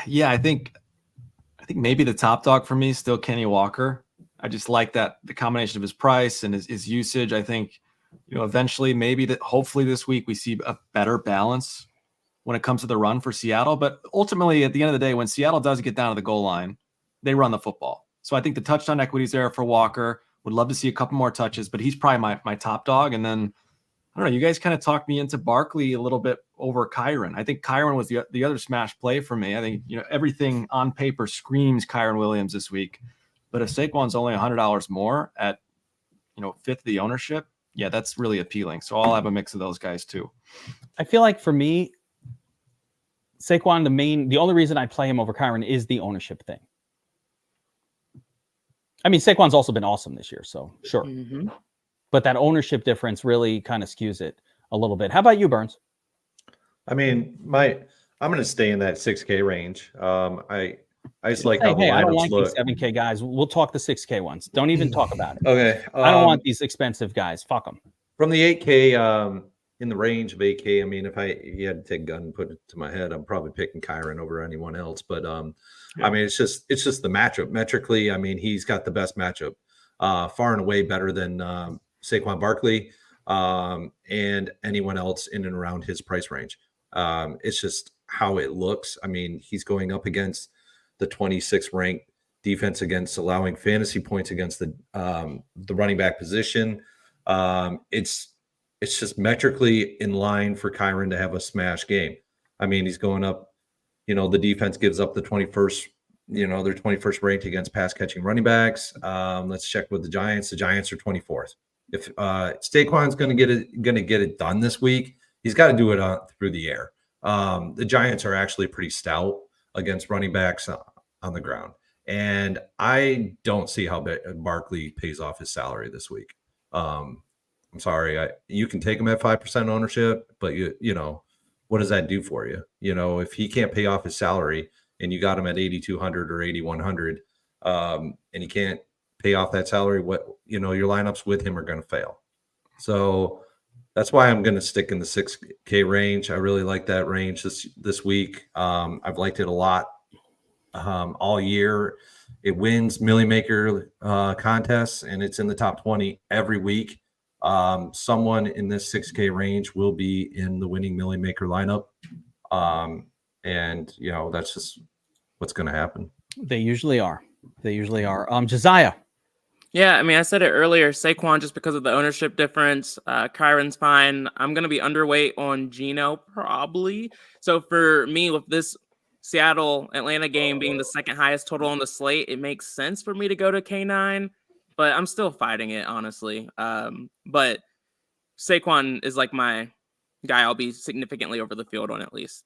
Yeah, I think maybe the top dog for me is still Kenny Walker. I just like that the combination of his price and his usage. I think, eventually hopefully this week we see a better balance when it comes to the run for Seattle. But ultimately, at the end of the day, when Seattle does get down to the goal line, they run the football. So I think the touchdown equity is there for Walker. Would love to see a couple more touches, but he's probably my top dog. And then, I don't know, you guys kind of talked me into Barkley a little bit over Kyren. I think Kyren was the other smash play for me. I think, everything on paper screams Kyren Williams this week. But if Saquon's only $100 more at, fifth the ownership, yeah, that's really appealing. So I'll have a mix of those guys too. I feel like for me, Saquon, the only reason I play him over Kyren is the ownership thing. I mean, Saquon's also been awesome this year, so sure. Mm-hmm. But that ownership difference really kind of skews it a little bit. How about you, Burns? I mean, I'm going to stay in that 6K range. I just like how the I don't lineups like look. these 7K guys. We'll talk the 6K ones. Don't even talk about it. Okay. I don't want these expensive guys. Fuck them. From the 8K, in the range of 8K, I mean, if you had to take a gun and put it to my head, I'm probably picking Kyren over anyone else. But I mean, it's just the matchup. Metrically, I mean, he's got the best matchup, far and away better than Saquon Barkley and anyone else in and around his price range. It's just how it looks. I mean, he's going up against the 26th ranked defense against allowing fantasy points against the running back position. It's just metrically in line for Kyren to have a smash game. I mean, he's going up, the defense gives up the 21st, they're 21st ranked against pass catching running backs. Let's check with the Giants. The Giants are 24th. If Saquon's going to get it done this week, he's got to do it through the air. The Giants are actually pretty stout against running backs on the ground. And I don't see how Barkley pays off his salary this week. I'm sorry. You can take him at 5% ownership, but what does that do for you? If he can't pay off his salary and you got him at 8,200 or 8,100, and he can't pay off that salary, your lineups with him are going to fail. So that's why I'm going to stick in the 6K range. I really like that range this week. I've liked it a lot all year. It wins Million Maker contests, and it's in the top 20 every week. Someone in this 6K range will be in the winning Million Maker lineup. And that's just what's going to happen. They usually are. Josiah. Yeah, I mean, I said it earlier, Saquon, just because of the ownership difference. Kyren's fine. I'm going to be underweight on Geno, probably. So for me, with this Seattle-Atlanta game being the second highest total on the slate, it makes sense for me to go to K9, but I'm still fighting it, honestly. But Saquon is like my guy I'll be significantly over the field on, at least.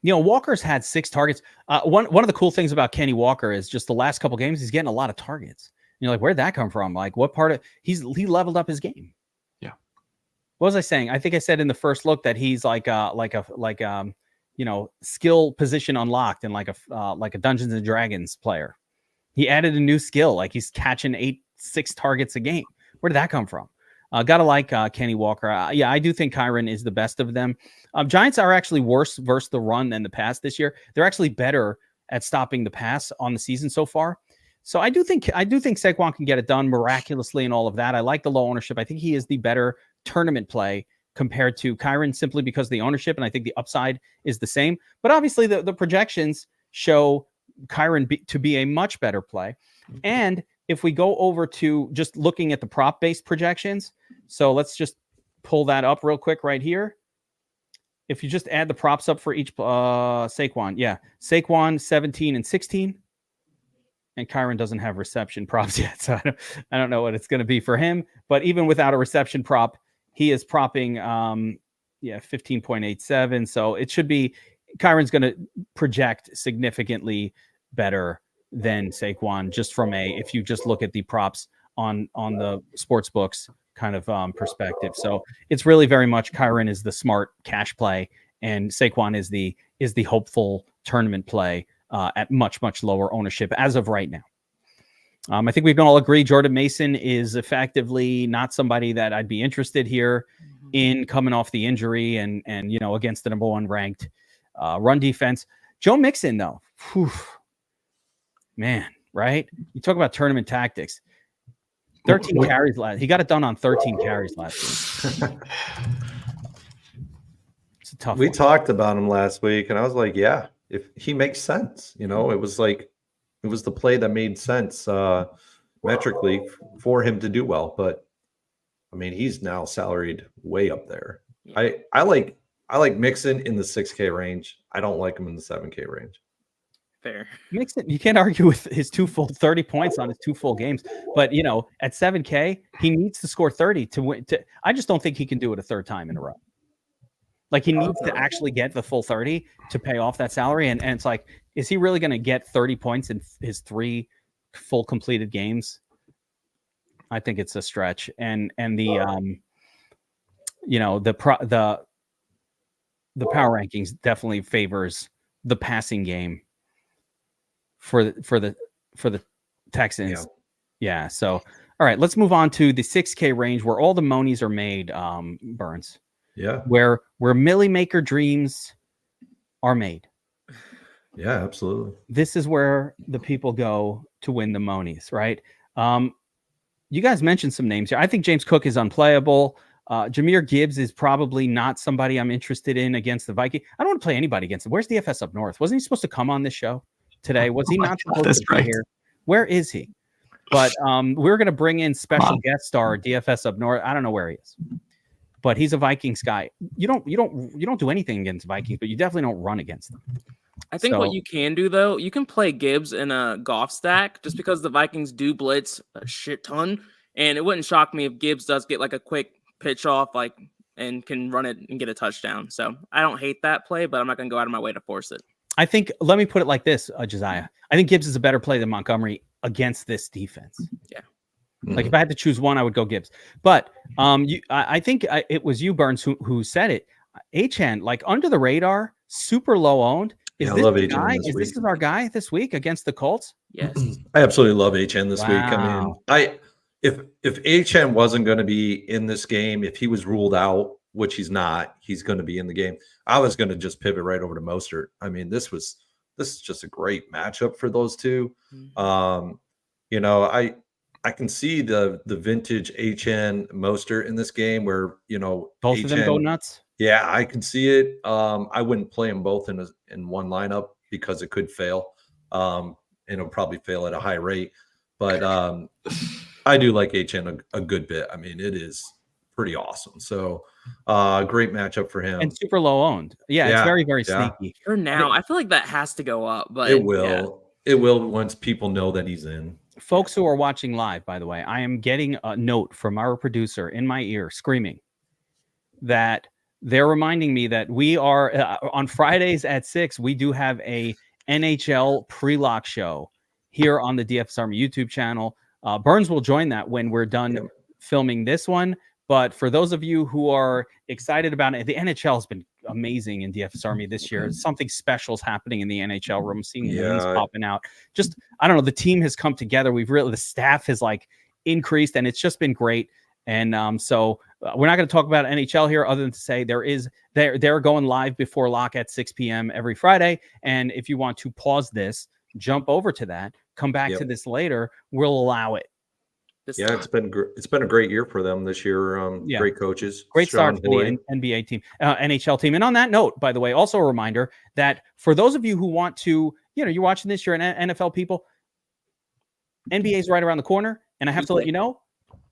Walker's had 6 targets. One of the cool things about Kenny Walker is just the last couple games, he's getting a lot of targets. You're like, where'd that come from? Like, what part of he leveled up his game? Yeah. What was I saying? I think I said in the first look that he's like skill position unlocked and like a Dungeons and Dragons player. He added a new skill, like he's catching 6 targets a game. Where did that come from? Gotta like Kenny Walker. I do think Kyren is the best of them. Giants are actually worse versus the run than the pass this year. They're actually better at stopping the pass on the season so far. So I do think Saquon can get it done miraculously and all of that. I like the low ownership. I think he is the better tournament play compared to Kyren simply because of the ownership, and I think the upside is the same. But obviously the projections show Kyren to be a much better play. And if we go over to just looking at the prop-based projections, so let's just pull that up real quick right here. If you just add the props up for each Saquon 17 and 16. And Kyren doesn't have reception props yet, so I don't know what it's going to be for him. But even without a reception prop, he is propping 15.87. So it should be Kyren's going to project significantly better than Saquon just from if you just look at the props on the sports books kind of perspective. So it's really very much Kyren is the smart cash play and Saquon is the hopeful tournament play at much, much lower ownership as of right now. I think we can all agree Jordan Mason is effectively not somebody that I'd be interested here in coming off the injury and against the number 1 ranked run defense. Joe Mixon, though. Whew. Man, right? You talk about tournament tactics. 13 carries last. He got it done on 13 carries last week. It's a tough We one. talked about him last week, and I was like, yeah, if he makes sense, it was the play that made sense metrically for him to do well. But I mean, he's now salaried way up there. Yeah. I like Mixon in the 6K range. I don't like him in the 7K range. Fair. Mixon, you can't argue with his 30 points on his 2 full games. But at 7K, he needs to score 30 to win. I just don't think he can do it a third time in a row. Like, he needs to actually get the full 30 to pay off that salary. And it's like, is he really going to get 30 points in his 3 full completed games? I think it's a stretch. And the power rankings definitely favors the passing game for the Texans. Yeah. So, all right, let's move on to the 6K range where all the monies are made, Burns. Yeah. Where Millie Maker dreams are made. Yeah, absolutely. This is where the people go to win the monies, right? You guys mentioned some names here. I think James Cook is unplayable. Jahmyr Gibbs is probably not somebody I'm interested in against the Vikings. I don't want to play anybody against him. Where's DFS Up North? Wasn't he supposed to come on this show today? Was he not supposed to be here? Where is he? But we're going to bring in special guest star DFS Up North. I don't know where he is, but he's a Vikings guy. You don't do anything against Vikings, but you definitely don't run against them. I think what you can do, though, you can play Gibbs in a Goff stack just because the Vikings do blitz a shit ton. And it wouldn't shock me if Gibbs does get like a quick pitch off, and can run it and get a touchdown. So I don't hate that play, but I'm not going to go out of my way to force it. I think, let me put it like this, Josiah. I think Gibbs is a better play than Montgomery against this defense. Yeah. Like, if I had to choose one, I would go Gibbs. But I think it was you, Burns, who said it. Achane, like, under the radar, super low owned. I love Achane This our guy this week against the Colts? Yes. I absolutely love Achane this week. Wow. I mean, if Achane wasn't going to be in this game, if he was ruled out, which he's not, he's going to be in the game. I was going to just pivot right over to Mostert. I mean, this is just a great matchup for those two. I can see the vintage Achane Mostert in this game where, both of them go nuts. Yeah, I can see it. I wouldn't play them both in one lineup because it could fail. And it'll probably fail at a high rate. But I do like Achane a good bit. I mean, it is pretty awesome. So great matchup for him. And super low owned. Yeah, it's very, very sneaky. For now, I feel like that has to go up. But it will. Yeah. It will once people know that he's in. Folks who are watching live, by the way, I am getting a note from our producer in my ear screaming that they're reminding me that we are on Fridays at 6. We do have a NHL pre-lock show here on the DFS Army YouTube channel. Burns will join that when we're done filming this one. But for those of you who are excited about it, the NHL has been amazing in DFS Army this year. Something special is happening in the NHL room. Seeing names popping out. Just, I don't know. The team has come together. The staff has increased, and it's just been great. And so we're not going to talk about NHL here, other than to say they're going live before lock at 6 p.m. every Friday. And if you want to pause this, jump over to that, come back to this later, we'll allow it. It's been a great year for them this year. Great coaches, great start for the NBA team, NHL team. And on that note, by the way, also a reminder that for those of you who want to, you're watching this, you're an NFL people, NBA is right around the corner, and I have to let you know,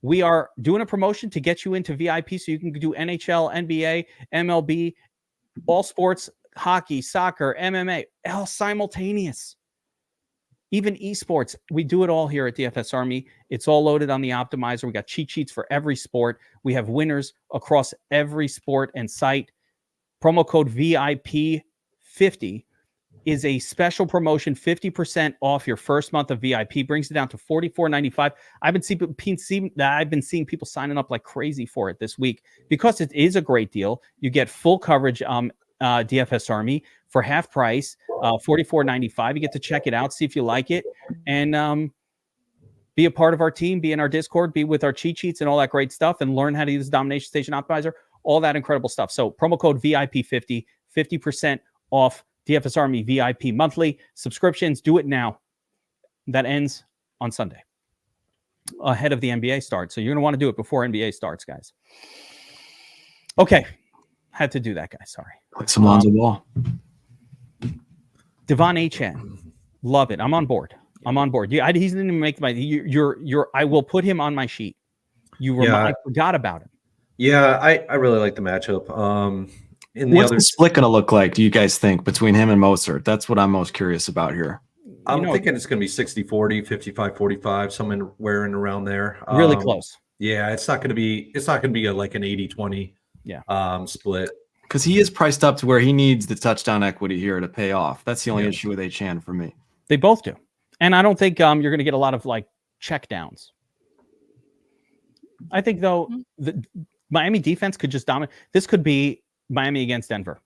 we are doing a promotion to get you into VIP, so you can do NHL, NBA, MLB, all sports, hockey, soccer, MMA, all simultaneous. Even esports, we do it all here at DFS Army. It's all loaded on the optimizer. We got cheat sheets for every sport. We have winners across every sport and site. Promo code VIP50 is a special promotion, 50% off your first month of VIP. Brings it down to $44.95. I've been seeing people signing up like crazy for it this week because it is a great deal. You get full coverage. DFS Army for half price, $44.95. You get to check it out, see if you like it, and be a part of our team, be in our Discord, be with our cheat sheets and all that great stuff, and learn how to use the Domination Station Optimizer, all that incredible stuff. So promo code VIP50, 50% off DFS Army VIP monthly subscriptions. Do it now. That ends on Sunday, ahead of the NBA start. So you're going to want to do it before NBA starts, guys. Okay. Had to do that, guys. Sorry. Put some Lonzo Ball. Devon Achane. Love it. I'm on board. Yeah, he didn't even make my. I will put him on my sheet. I forgot about him. Yeah, I really like the matchup. What's the split going to look like, do you guys think, between him and Mostert? That's what I'm most curious about here. I'm thinking it's going to be 60-40, 55-45, somewhere in around there. Really close. Yeah, it's not going to be like an 80-20 split. Because he is priced up to where he needs the touchdown equity here to pay off. That's the only issue with Achane for me. They both do. And I don't think you're going to get a lot of like check downs. I think, though, the Miami defense could just dominate. This could be Miami against Denver.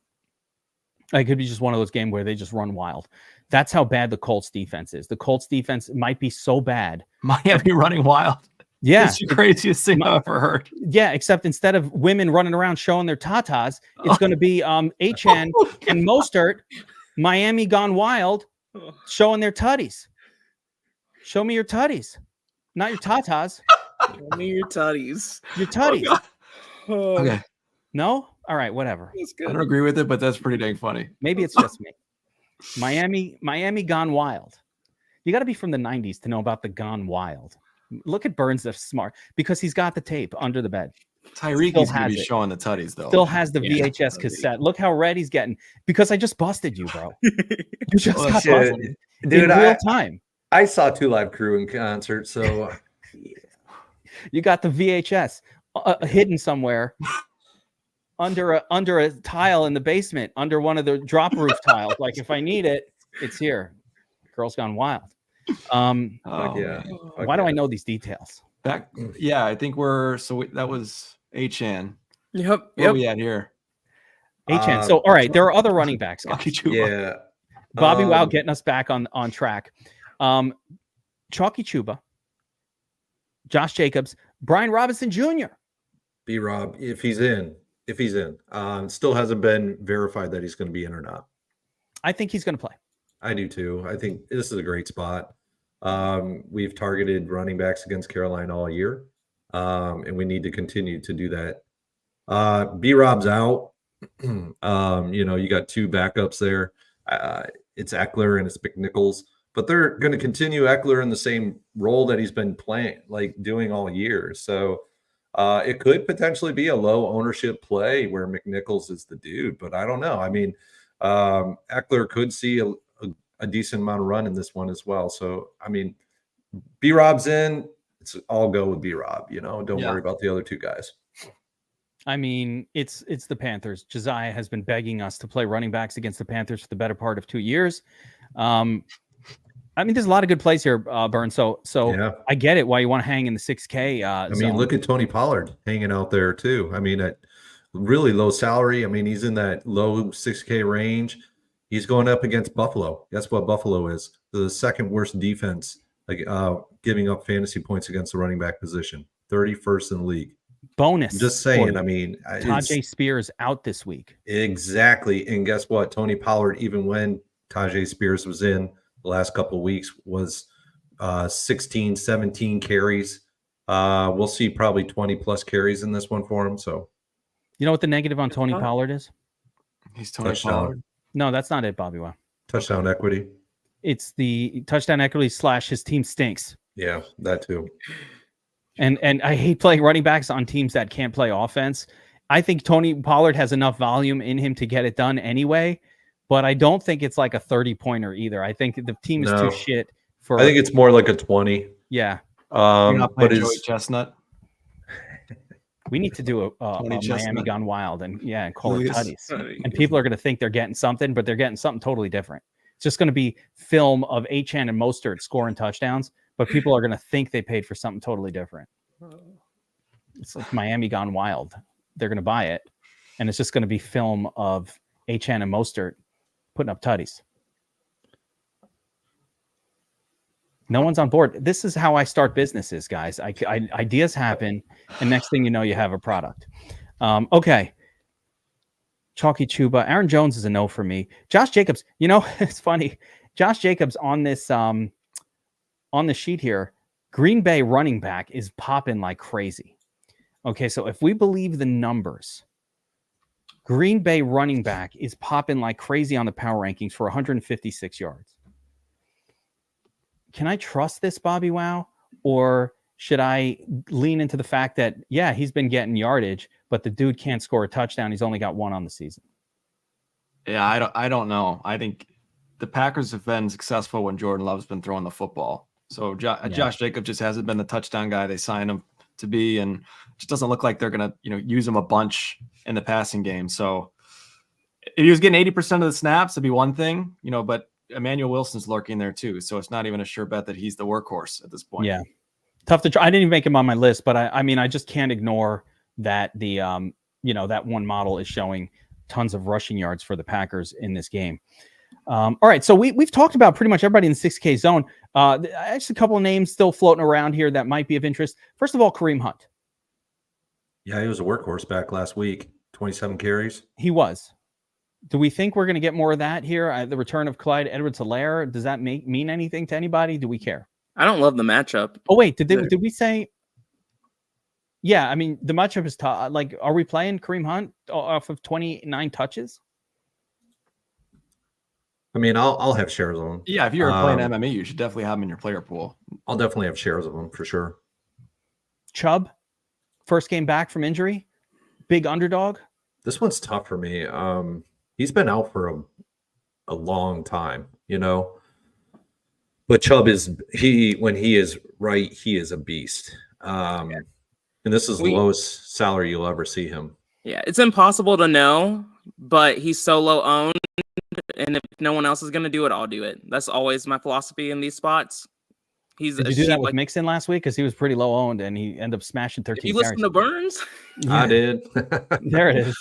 It could be just one of those games where they just run wild. That's how bad the Colts defense is. The Colts defense might be so bad. Miami running wild. Yeah. It's the craziest thing I've ever heard. Yeah, except instead of women running around showing their tatas, it's going to be Achane and Mostert, Miami gone wild, showing their tutties. Show me your tutties, not your tatas. Show me your tutties. Your tutties. Okay. No? All right, whatever. I don't agree with it, but that's pretty dang funny. Maybe it's just me. Miami gone wild. You got to be from the 90s to know about the gone wild. Look at Burns, that's smart, because he's got the tape under the bed. Tyreek is going to be showing the tutties, though. Still has the VHS cassette. Look how red he's getting, because I just busted you, bro. You just got busted. Dude, in real time. I saw 2 Live Crew in concert, so you got the VHS hidden somewhere under a tile in the basement, under one of the drop roof tiles. Like, if I need it, it's here. Girls Gone Wild. Why do I know these details? I think that was Achane. Yep. Where are we at here? Achane. So, all right, there are other running backs. Yeah. BobbyWow getting us back on track. Chalky Chuba, Josh Jacobs, Brian Robinson Jr. B-Rob, if he's in, still hasn't been verified that he's going to be in or not. I think he's going to play. I do too. I think this is a great spot. We've targeted running backs against Carolina all year, and we need to continue to do that. B-Rob's out. You got 2 backups there. It's Eckler and it's McNichols, but they're going to continue Eckler in the same role that he's been doing all year. So it could potentially be a low ownership play where McNichols is the dude, but I don't know. I mean, Eckler could see a decent amount of run in this one as well. So, I mean, B-Rob's in. I'll go with B-Rob. Don't worry about the other 2 guys. I mean, it's the Panthers. Josiah has been begging us to play running backs against the Panthers for the better part of 2 years. I mean, there's a lot of good plays here, Burn. So I get it why you want to hang in the 6K. I mean, look at Tony Pollard hanging out there too. I mean, at really low salary. I mean, he's in that low 6K range. He's going up against Buffalo. Guess what Buffalo is? The second worst defense, giving up fantasy points against the running back position. 31st in the league. Bonus. I'm just saying. I mean, Tajay Spears out this week. Exactly. And guess what? Tony Pollard, even when Tajay Spears was in the last couple of weeks, was 16, 17 carries. We'll see probably 20 plus carries in this one for him. So, you know what the negative on Tony Pollard is? He's Tony Pollard. No, that's not it, BobbyWow. Touchdown equity. It's the touchdown equity / his team stinks. Yeah, that too. And I hate playing running backs on teams that can't play offense. I think Tony Pollard has enough volume in him to get it done anyway, but I don't think it's like a 30-pointer either. I think the team is too shit for. I think it's more like a 20. Yeah. You're not playing Joey Chestnut. We need to do a Miami Gone Wild and call it tutties. And people are going to think they're getting something, but they're getting something totally different. It's just going to be film of Achane and Mostert scoring touchdowns, but people are going to think they paid for something totally different. It's like Miami Gone Wild. They're going to buy it, and it's just going to be film of Achane and Mostert putting up tutties. No one's on board. This is how I start businesses, guys. ideas happen, and next thing you know, you have a product. Okay. Chalky Chuba. Aaron Jones is a no for me. Josh Jacobs, it's funny. Josh Jacobs on this on the sheet here, Green Bay running back is popping like crazy. Okay, so if we believe the numbers, Green Bay running back is popping like crazy on the power rankings for 156 yards. Can I trust this, BobbyWow? Or should I lean into the fact that, yeah, he's been getting yardage, but the dude can't score a touchdown. He's only got one on the season. Yeah, I don't know. I think the Packers have been successful when Jordan Love's been throwing the football. So Josh Jacobs just hasn't been the touchdown guy they signed him to be, and just doesn't look like they're gonna, use him a bunch in the passing game. So if he was getting 80% of the snaps, it'd be one thing, but Emmanuel Wilson's lurking there too. So it's not even a sure bet that he's the workhorse at this point. Yeah. Tough to try. I didn't even make him on my list, but I just can't ignore that the that one model is showing tons of rushing yards for the Packers in this game. All right, so we've talked about pretty much everybody in the 6K zone. Actually, a couple of names still floating around here that might be of interest. First of all, Kareem Hunt. Yeah, he was a workhorse back last week. 27 carries. He was. Do we think we're going to get more of that here? The return of Clyde Edwards-Helaire, does that mean anything to anybody? Do we care? I don't love the matchup. Oh, wait, did we say? Yeah, I mean, the matchup is tough. Like, are we playing Kareem Hunt off of 29 touches? I mean, I'll have shares of him. Yeah, if you're playing MME, you should definitely have him in your player pool. I'll definitely have shares of him for sure. Chubb, first game back from injury, big underdog. This one's tough for me. He's been out for a long time, But Chubb when he is right, he is a beast. And this is the lowest salary you'll ever see him. Yeah, it's impossible to know, but he's solo owned, and if no one else is going to do it, I'll do it. That's always my philosophy in these spots. Did you do that with Mixon last week? Because he was pretty low owned, and he ended up smashing 13 You listen to Burns? I did. There it is.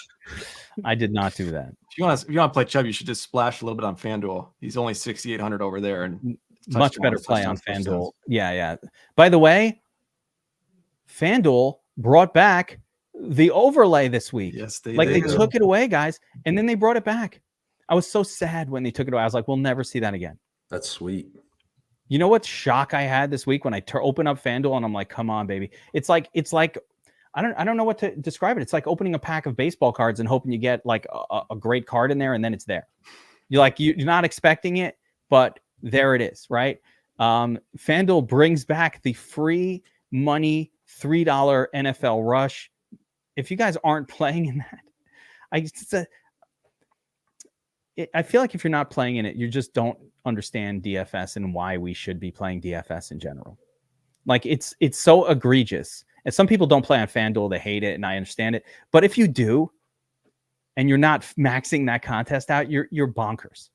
I did not do that. If you want to play Chubb, you should just splash a little bit on FanDuel. He's only 6,800 over there, and much better play on FanDuel. Yeah. By the way, FanDuel brought back the overlay this week. Yes, they took it away, guys, and then they brought it back. I was so sad when they took it away. I was like, we'll never see that again. That's sweet. You know what shock I had this week when I open up FanDuel and I'm like, come on, baby. It's like I don't know what to describe it. It's like opening a pack of baseball cards and hoping you get like a great card in there, and then it's there. You're not expecting it, but there it is, right? FanDuel brings back the free money $3 NFL rush. If you guys aren't playing in that, I feel like if you're not playing in it, you just don't understand DFS and why we should be playing DFS in general. Like it's so egregious. And some people don't play on FanDuel. They hate it, and I understand it. But if you do, and you're not maxing that contest out, you're bonkers.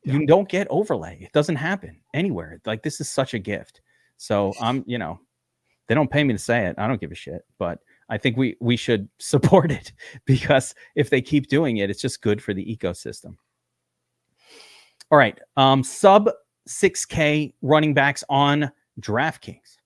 Yeah. You don't get overlay. It doesn't happen anywhere. Like, this is such a gift. So they don't pay me to say it. I don't give a shit. But I think we should support it, because if they keep doing it, it's just good for the ecosystem. All right. Sub 6K running backs on DraftKings.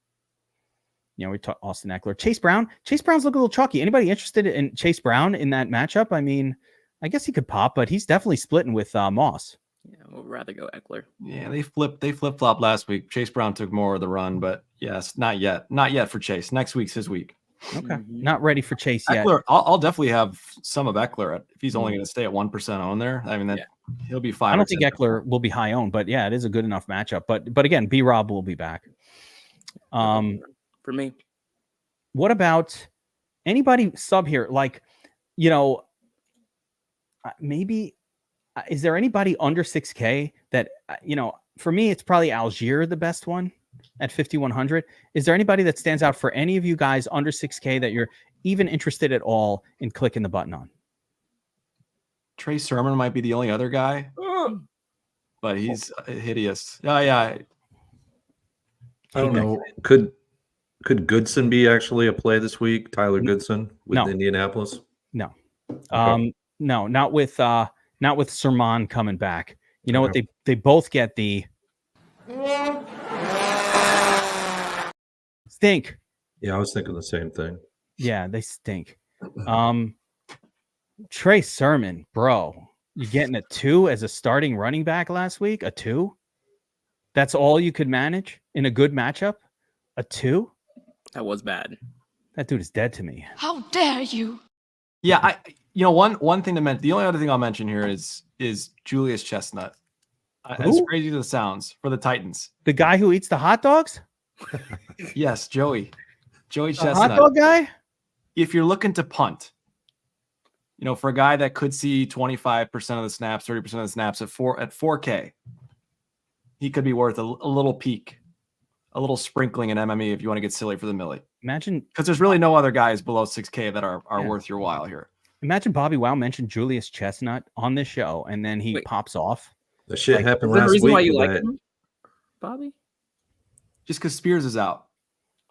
We talked Austin Eckler. Chase Brown. Chase Brown's looking a little chalky. Anybody interested in Chase Brown in that matchup? I mean, I guess he could pop, but he's definitely splitting with Moss. Yeah, we'll rather go Eckler. Yeah, they flip-flopped last week. Chase Brown took more of the run, but yes, not yet. Not yet for Chase. Next week's his week. Okay. Not ready for Chase yet. Eckler, I'll definitely have some of Eckler if he's only going to stay at 1% on there. I mean, he'll be 5. I don't think Eckler will be high owned, but yeah, it is a good enough matchup. But again, B-Rob will be back. For me. What about anybody sub here? Like, maybe is there anybody under 6K that, for me, it's probably Algier, the best one at 5,100. Is there anybody that stands out for any of you guys under 6K that you're even interested at all in clicking the button on? Trey Sermon might be the only other guy, but he's hideous. Yeah. I don't know. Could Goodson be actually a play this week? Tyler Goodson with Indianapolis? No. Okay. No, not with Sermon coming back. You know what? They both get the stink. Yeah, I was thinking the same thing. Yeah, they stink. Trey Sermon, bro. You getting a 2 as a starting running back last week? A 2? That's all you could manage in a good matchup? A 2? That was bad. That dude is dead to me. How dare you? Yeah, one thing to mention. The only other thing I'll mention here is Julius Chestnut. As crazy as it sounds, for the Titans. The guy who eats the hot dogs? Yes, Joey The Chestnut. hot dog guy? If you're looking to punt, for a guy that could see 25% of the snaps, 30% of the snaps at 4K, he could be worth a little peak, a little sprinkling in MME if you want to get silly for the millie. Imagine, because there's really no other guys below 6K that are worth your while here. Imagine BobbyWow mentioned Julius Chestnut on this show, and then he pops off. The shit happened Is there a last reason week. why you with like that. him, Bobby? Just because Spears is out.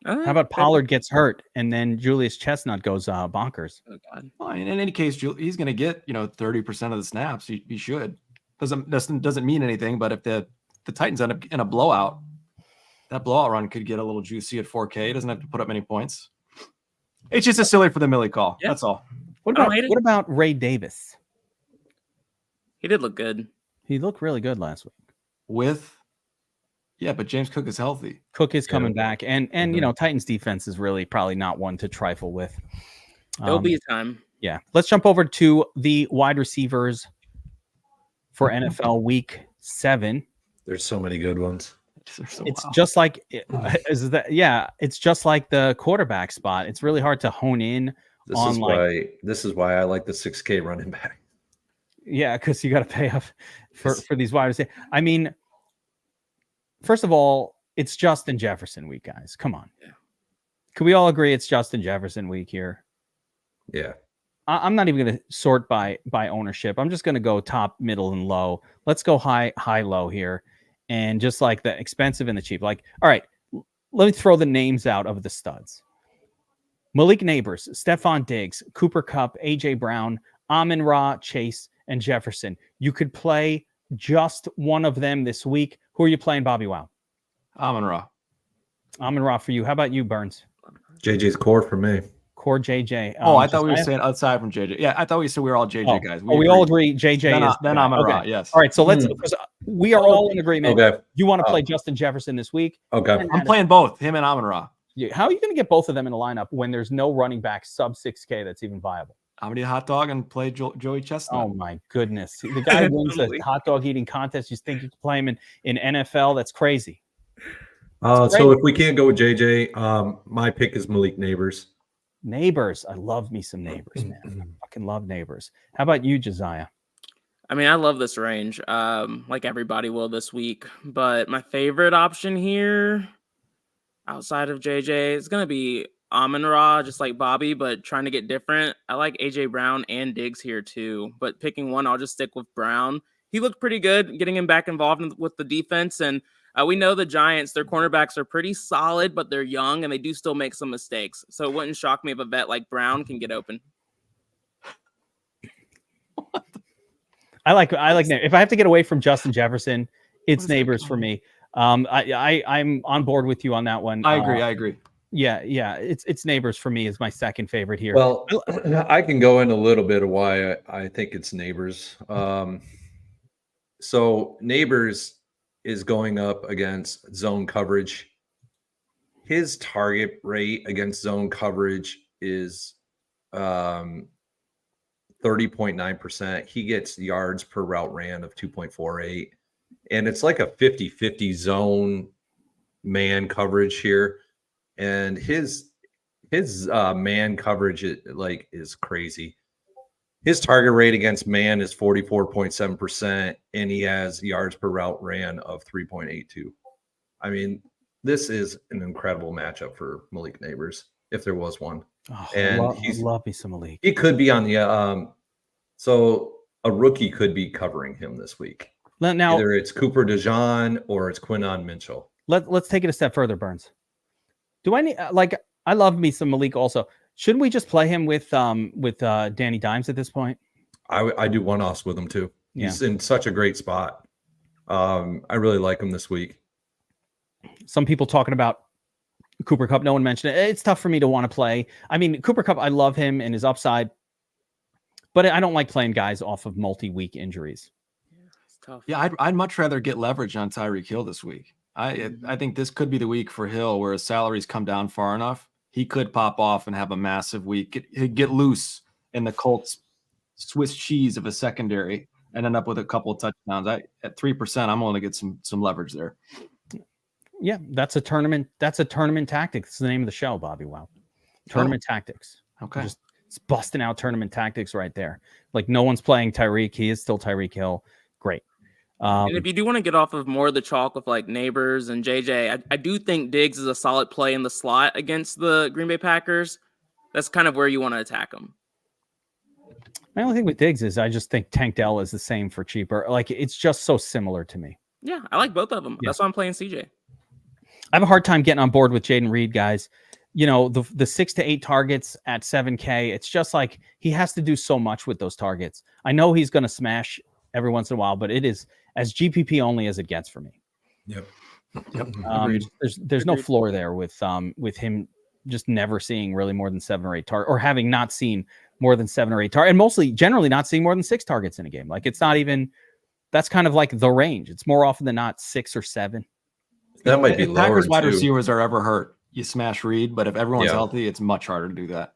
How about Pollard gets hurt, and then Julius Chestnut goes bonkers? Oh, God. Well, in any case, he's going to get 30% of the snaps. He should. Doesn't mean anything, but if the Titans end up in a blowout, that blowout run could get a little juicy at 4K. He doesn't have to put up many points. It's just a silly for the millie call. Yeah. That's all. What I don't hate it. about Ray Davis? He did look good. He looked really good last week. But James Cook is healthy. Cook is coming back, and Titans defense is really probably not one to trifle with. There'll be a time. Yeah. Let's jump over to the wide receivers for NFL Week 7. There's so many good ones. It's just like it's just like the quarterback spot. It's really hard to hone in on This is why I like the 6K running back. Yeah, because you got to pay up for these wide receivers. I mean, first of all, it's Justin Jefferson week, guys. Come on. Yeah. Can we all agree it's Justin Jefferson week here? Yeah. I'm not even going to sort by ownership. I'm just going to go top, middle, and low. Let's go high, low here. And just like the expensive and the cheap. Like, all right, let me throw the names out of the studs. Malik Neighbors, Stephon Diggs, Cooper Kupp, AJ Brown, Amon-Ra, Chase, and Jefferson. You could play just one of them this week. Who are you playing, BobbyWow? Amon-Ra. Amon-Ra for you. How about you, Burns? JJ's core for me. Core JJ. I thought we were saying outside from JJ. Yeah, I thought we said we were all JJ guys. We all agree JJ is. Then Amon-Ra, okay. yes. All right, so we are all in agreement. Okay. You want to play Justin Jefferson this week. Okay. I'm playing both, him and Amon-Ra. How are you going to get both of them in a lineup when there's no running back sub 6K that's even viable? I'm going to eat a hot dog and play Joey Chestnut. Oh, my goodness. The guy wins a hot dog eating contest. You think you can play him in NFL? That's crazy. So if we can't go with JJ, my pick is Malik Neighbors. Neighbors. I love me some Neighbors, man. I fucking love Neighbors. How about you, Josiah? I mean, I love this range, like everybody will this week. But my favorite option here, outside of JJ, is going to be Amon-Ra, just like Bobby, but trying to get different. I like AJ Brown and Diggs here too, but picking one, I'll just stick with Brown. He looked pretty good, getting him back involved with the defense. And we know the Giants, their cornerbacks are pretty solid, but they're young and they do still make some mistakes. So it wouldn't shock me if a vet like Brown can get open. I like if I have to get away from Justin Jefferson, it's Neighbors for me. I'm on board with you on that one. I agree. Yeah, it's Neighbors for me is my second favorite here. Well, I can go in a little bit of why I think it's Neighbors. So Neighbors is going up against zone coverage. His target rate against zone coverage is 30.9%. He gets yards per route ran of 2.48. And it's like a 50-50 zone man coverage here. And his man coverage is crazy. His target rate against man is 44.7%, and he has yards per route ran of 3.82. I mean, this is an incredible matchup for Malik Neighbors, if there was one. Oh, and I love me some Malik. He could be on the so a rookie could be covering him this week. Now, either it's Cooper DeJean or it's Quinton Mitchell. Let's take it a step further, Burns. Do I need I love me some Malik also. Shouldn't we just play him with Danny Dimes at this point? I do one-offs with him too. Yeah. He's in such a great spot. I really like him this week. Some people talking about Cooper Kupp. No one mentioned it. It's tough for me to want to play. I mean, Cooper Kupp, I love him and his upside. but I don't like playing guys off of multi-week injuries. It's tough. Yeah, I'd much rather get leverage on Tyreek Hill this week. I think this could be the week for Hill where his salaries come down far enough. He could pop off and have a massive week, get loose in the Colts Swiss cheese of a secondary and end up with a couple of touchdowns. At 3%, I'm only get some leverage there. Yeah, that's a tournament tactic. It's the name of the show, BobbyWow. Tournament tactics. Okay. It's busting out tournament tactics right there. Like no one's playing Tyreek. He is still Tyreek Hill. Great. And if you do want to get off of more of the chalk with like Neighbors and JJ, I do think Diggs is a solid play in the slot against the Green Bay Packers. That's kind of where you want to attack them. My only thing with Diggs is I just think Tank Dell is the same for cheaper. Like it's just so similar to me. Yeah, I like both of them. Yeah. That's why I'm playing CJ. I have a hard time getting on board with Jaden Reed, guys. You know, the 6 to 8 targets at 7K, it's just like he has to do so much with those targets. I know he's going to smash every once in a while, but it is as GPP only as it gets for me. Yep. There's no floor there with him just never seeing really more than 7 or 8 targets, or having not seen more than 7 or 8 targets, and mostly generally not seeing more than 6 targets in a game. Like it's not even, that's kind of like the range. It's more often than not 6 or 7. That might be if lower Packers wide too. Receivers are ever hurt, you smash Reed, but if everyone's healthy, it's much harder to do that.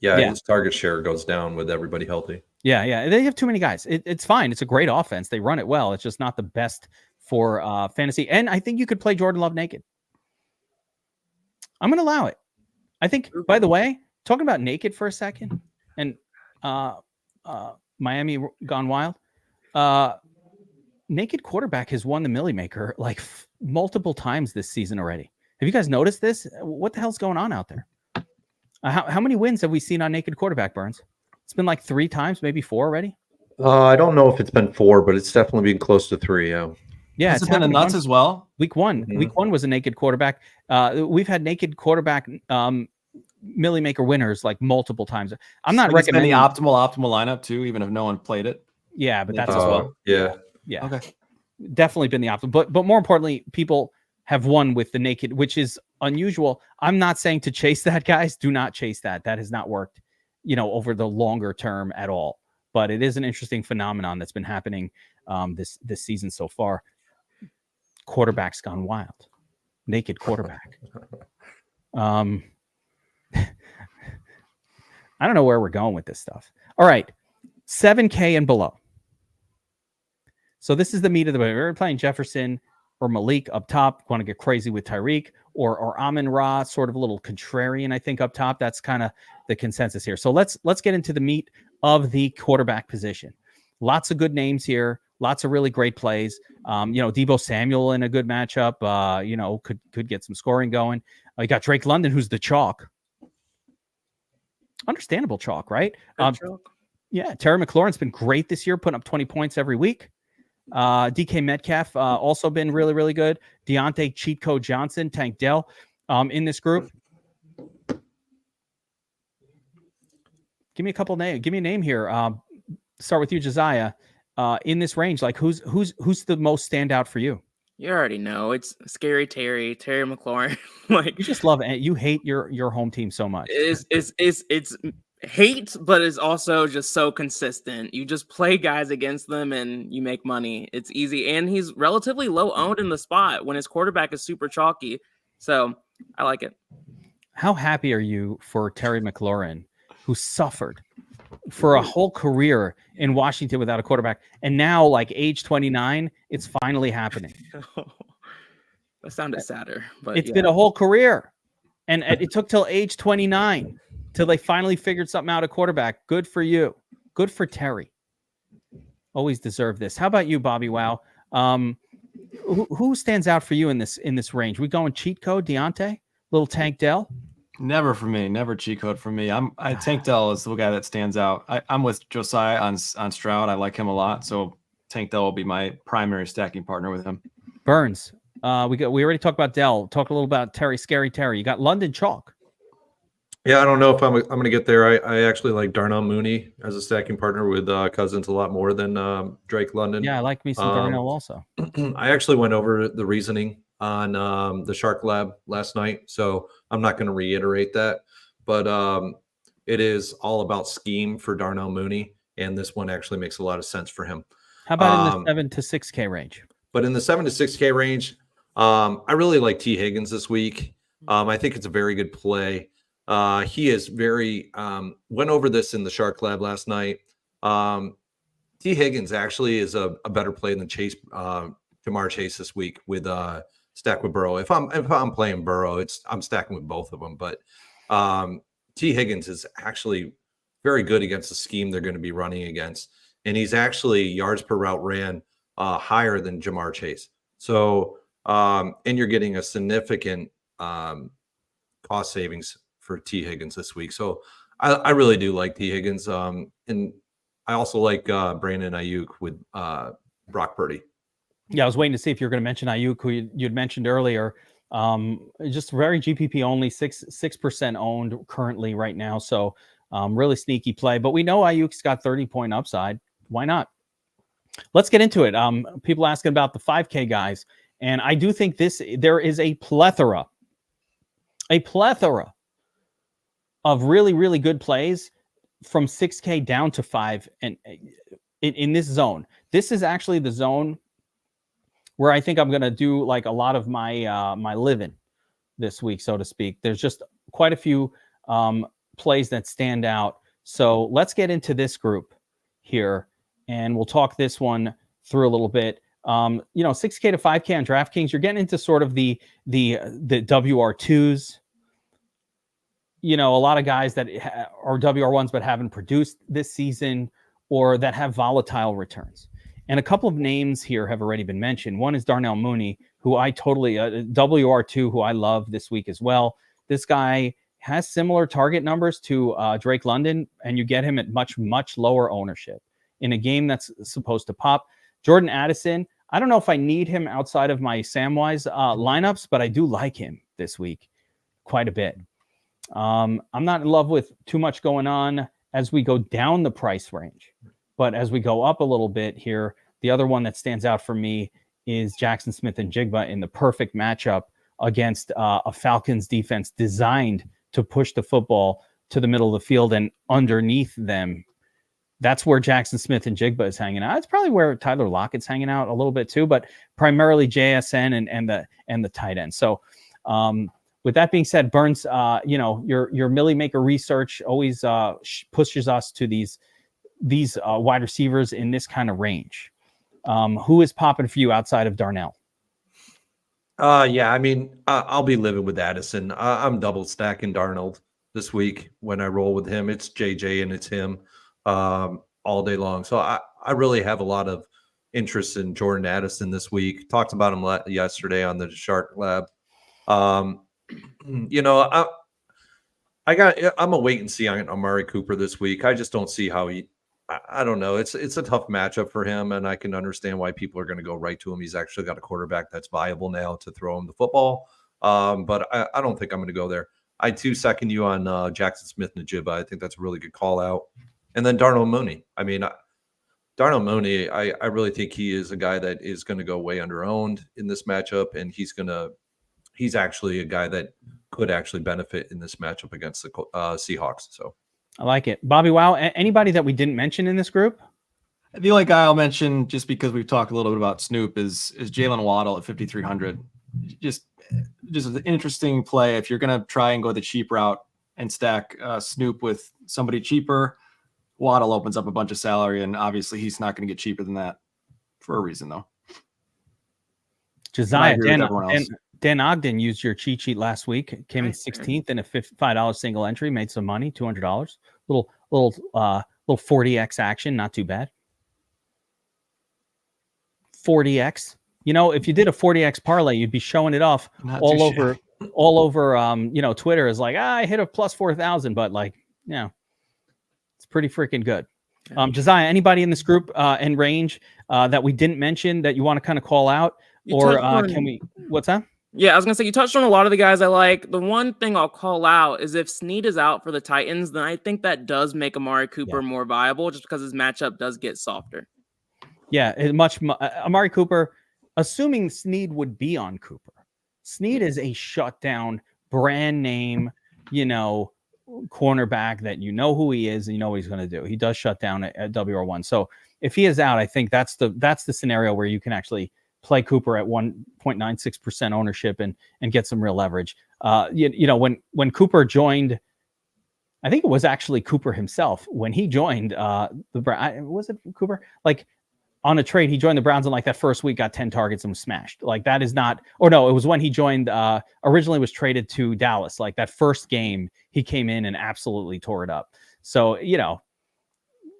Yeah, his target share goes down with everybody healthy. Yeah. They have too many guys. It's fine. It's a great offense. They run it well. It's just not the best for fantasy. And I think you could play Jordan Love naked. I'm going to allow it. I think, by the way, talking about naked for a second, and Miami gone wild, naked quarterback has won the Millie Maker like multiple times this season already. Have you guys noticed this? What the hell's going on out there? How many wins have we seen on naked quarterback, Burns? It's been like 3 times, maybe 4 already. I don't know if it's been 4, but it's definitely been close to 3. Yeah. Yeah, it's been a nuts as well. Week 1. Mm-hmm. Week 1 was a naked quarterback. We've had naked quarterback Millie Maker winners like multiple times. I'm not recommending the optimal lineup too, even if no one played it. Yeah, but that's as well. Yeah. Okay. Definitely been the optimal. But more importantly, people have won with the naked, which is unusual. I'm not saying to chase that, guys. Do not chase that. That has not worked, over the longer term at all. But it is an interesting phenomenon that's been happening this season so far. Quarterback's gone wild. Naked quarterback. I don't know where we're going with this stuff. All right. 7K and below. So this is the meat of the way. We're playing Jefferson or Malik up top. Want to get crazy with Tyreek or Amon-Ra, sort of a little contrarian, I think, up top. That's kind of the consensus here. So let's get into the meat of the quarterback position. Lots of good names here. Lots of really great plays. Deebo Samuel in a good matchup. Could get some scoring going. You got Drake London, who's the chalk. Understandable chalk, right? Chalk. Yeah, Terry McLaurin's been great this year, putting up 20 points every week. DK Metcalf also been really, really good. Deontay Cheat Code Johnson, Tank Dell in this group. Give me a couple names. Give me a name here. Start with you, Josiah. In this range, like who's the most standout for you? You already know it's Scary Terry McLaurin. Like you just love it. You hate your home team so much. It's hate, but it's also just so consistent. You just play guys against them and you make money. It's easy, and he's relatively low owned in the spot when his quarterback is super chalky. So I like it. How happy are you for Terry McLaurin, who suffered for a whole career in Washington without a quarterback, and now, like age 29, it's finally happening? That sounded sadder, but it's been a whole career, and it took till age 29 till they finally figured something out at quarterback. Good for you. Good for Terry. Always deserve this. How about you, BobbyWow? Who stands out for you in this range? We going cheat code, Deontay? Little Tank Dell? Never for me. Never cheat code for me. Tank Dell is the guy that stands out. I'm with Josiah on Stroud. I like him a lot. So Tank Dell will be my primary stacking partner with him. Burns. We already talked about Dell. Talk a little about Terry, Scary Terry. You got London chalk. Yeah, I don't know if I'm going to get there. I actually like Darnell Mooney as a stacking partner with Cousins a lot more than Drake London. Yeah, I like me some Darnell also. I actually went over the reasoning on the Shark Lab last night, so I'm not going to reiterate that. But it is all about scheme for Darnell Mooney. and this one actually makes a lot of sense for him. How about in the 7 to 6K range? But in the 7 to 6K range, I really like T. Higgins this week. I think it's a very good play. He is very went over this in the Shark Lab last night. T. Higgins actually is a better play than Jamar Chase this week with stack with Burrow. If I'm playing Burrow, I'm stacking with both of them. But T. Higgins is actually very good against the scheme they're going to be running against, and he's actually yards per route ran higher than Jamar Chase. So and you're getting a significant cost savings for T. Higgins this week. So I really do like T. Higgins. And I also like Brandon Ayuk with Brock Purdy. Yeah, I was waiting to see if you're going to mention Ayuk, who you'd mentioned earlier. Just very GPP only, 6% owned currently right now. So really sneaky play. But we know Ayuk's got 30-point upside. Why not? Let's get into it. People asking about the 5K guys. And I do think there is a plethora of really, really good plays from 6K down to 5 and in this zone. This is actually the zone where I think I'm going to do like a lot of my my living this week, so to speak. There's just quite a few plays that stand out. So let's get into this group here, and we'll talk this one through a little bit. 6K to 5K on DraftKings, you're getting into sort of the WR2s. A lot of guys that are WR1s but haven't produced this season or that have volatile returns. And a couple of names here have already been mentioned. One is Darnell Mooney, who I totally, WR2, who I love this week as well. This guy has similar target numbers to Drake London, and you get him at much, much lower ownership in a game that's supposed to pop. Jordan Addison, I don't know if I need him outside of my Samwise lineups, but I do like him this week quite a bit. I'm not in love with too much going on as we go down the price range, but as we go up a little bit here, the other one that stands out for me is Jackson Smith and Jigba in the perfect matchup against a Falcons defense designed to push the football to the middle of the field and underneath them. That's where Jackson Smith and Jigba is hanging out. It's probably where Tyler Lockett's hanging out a little bit too, but primarily JSN and the tight end. So with that being said, Burns, your Millie Maker research always pushes us to these wide receivers in this kind of range. Who is popping for you outside of Darnell? I'll be living with Addison. I'm double stacking Darnold this week when I roll with him. It's JJ and it's him all day long. So I really have a lot of interest in Jordan Addison this week. Talked about him yesterday on the Shark Lab. I'm a wait and see on Amari Cooper this week. I just don't see how I don't know. It's a tough matchup for him, and I can understand why people are going to go right to him. He's actually got a quarterback that's viable now to throw him the football. But I don't think I'm going to go there. I too second you on Jackson Smith and Najibba. I think that's a really good call out. And then Darnell Mooney. Darnell Mooney, I really think he is a guy that is going to go way under-owned in this matchup, and he's actually a guy that could actually benefit in this matchup against the Seahawks. So I like it. BobbyWow, anybody that we didn't mention in this group? The only guy I'll mention, just because we've talked a little bit about Snoop, is Jalen Waddle at 5,300. Just an interesting play. If you're going to try and go the cheap route and stack Snoop with somebody cheaper, Waddle opens up a bunch of salary, and obviously he's not going to get cheaper than that for a reason, though. Josiah, Dan Ogden used your cheat sheet last week. Came in 16th in a $5 single entry, made some money, $200. Little 40x action, not too bad. 40x. If you did a 40x parlay, you'd be showing it off all over Twitter is like, I hit a plus 4,000, but it's pretty freaking good. Josiah, anybody in this group and range that we didn't mention that you want to kind of call out, can we? What's that? Yeah, I was going to say, you touched on a lot of the guys I like. The one thing I'll call out is if Snead is out for the Titans, then I think that does make Amari Cooper more viable just because his matchup does get softer. Yeah, Amari Cooper, assuming Snead would be on Cooper. Snead is a shutdown, brand name, cornerback that you know who he is and you know what he's going to do. He does shut down at WR1. So if he is out, I think that's the scenario where you can actually play Cooper at 1.96% ownership and get some real leverage. When Cooper joined, I think it was actually Cooper himself when he joined the Browns. Was it Cooper? Like on a trade, he joined the Browns and like that first week got 10 targets and was smashed. Like that is not, or no, it was when he joined, originally was traded to Dallas. Like that first game, he came in and absolutely tore it up. So,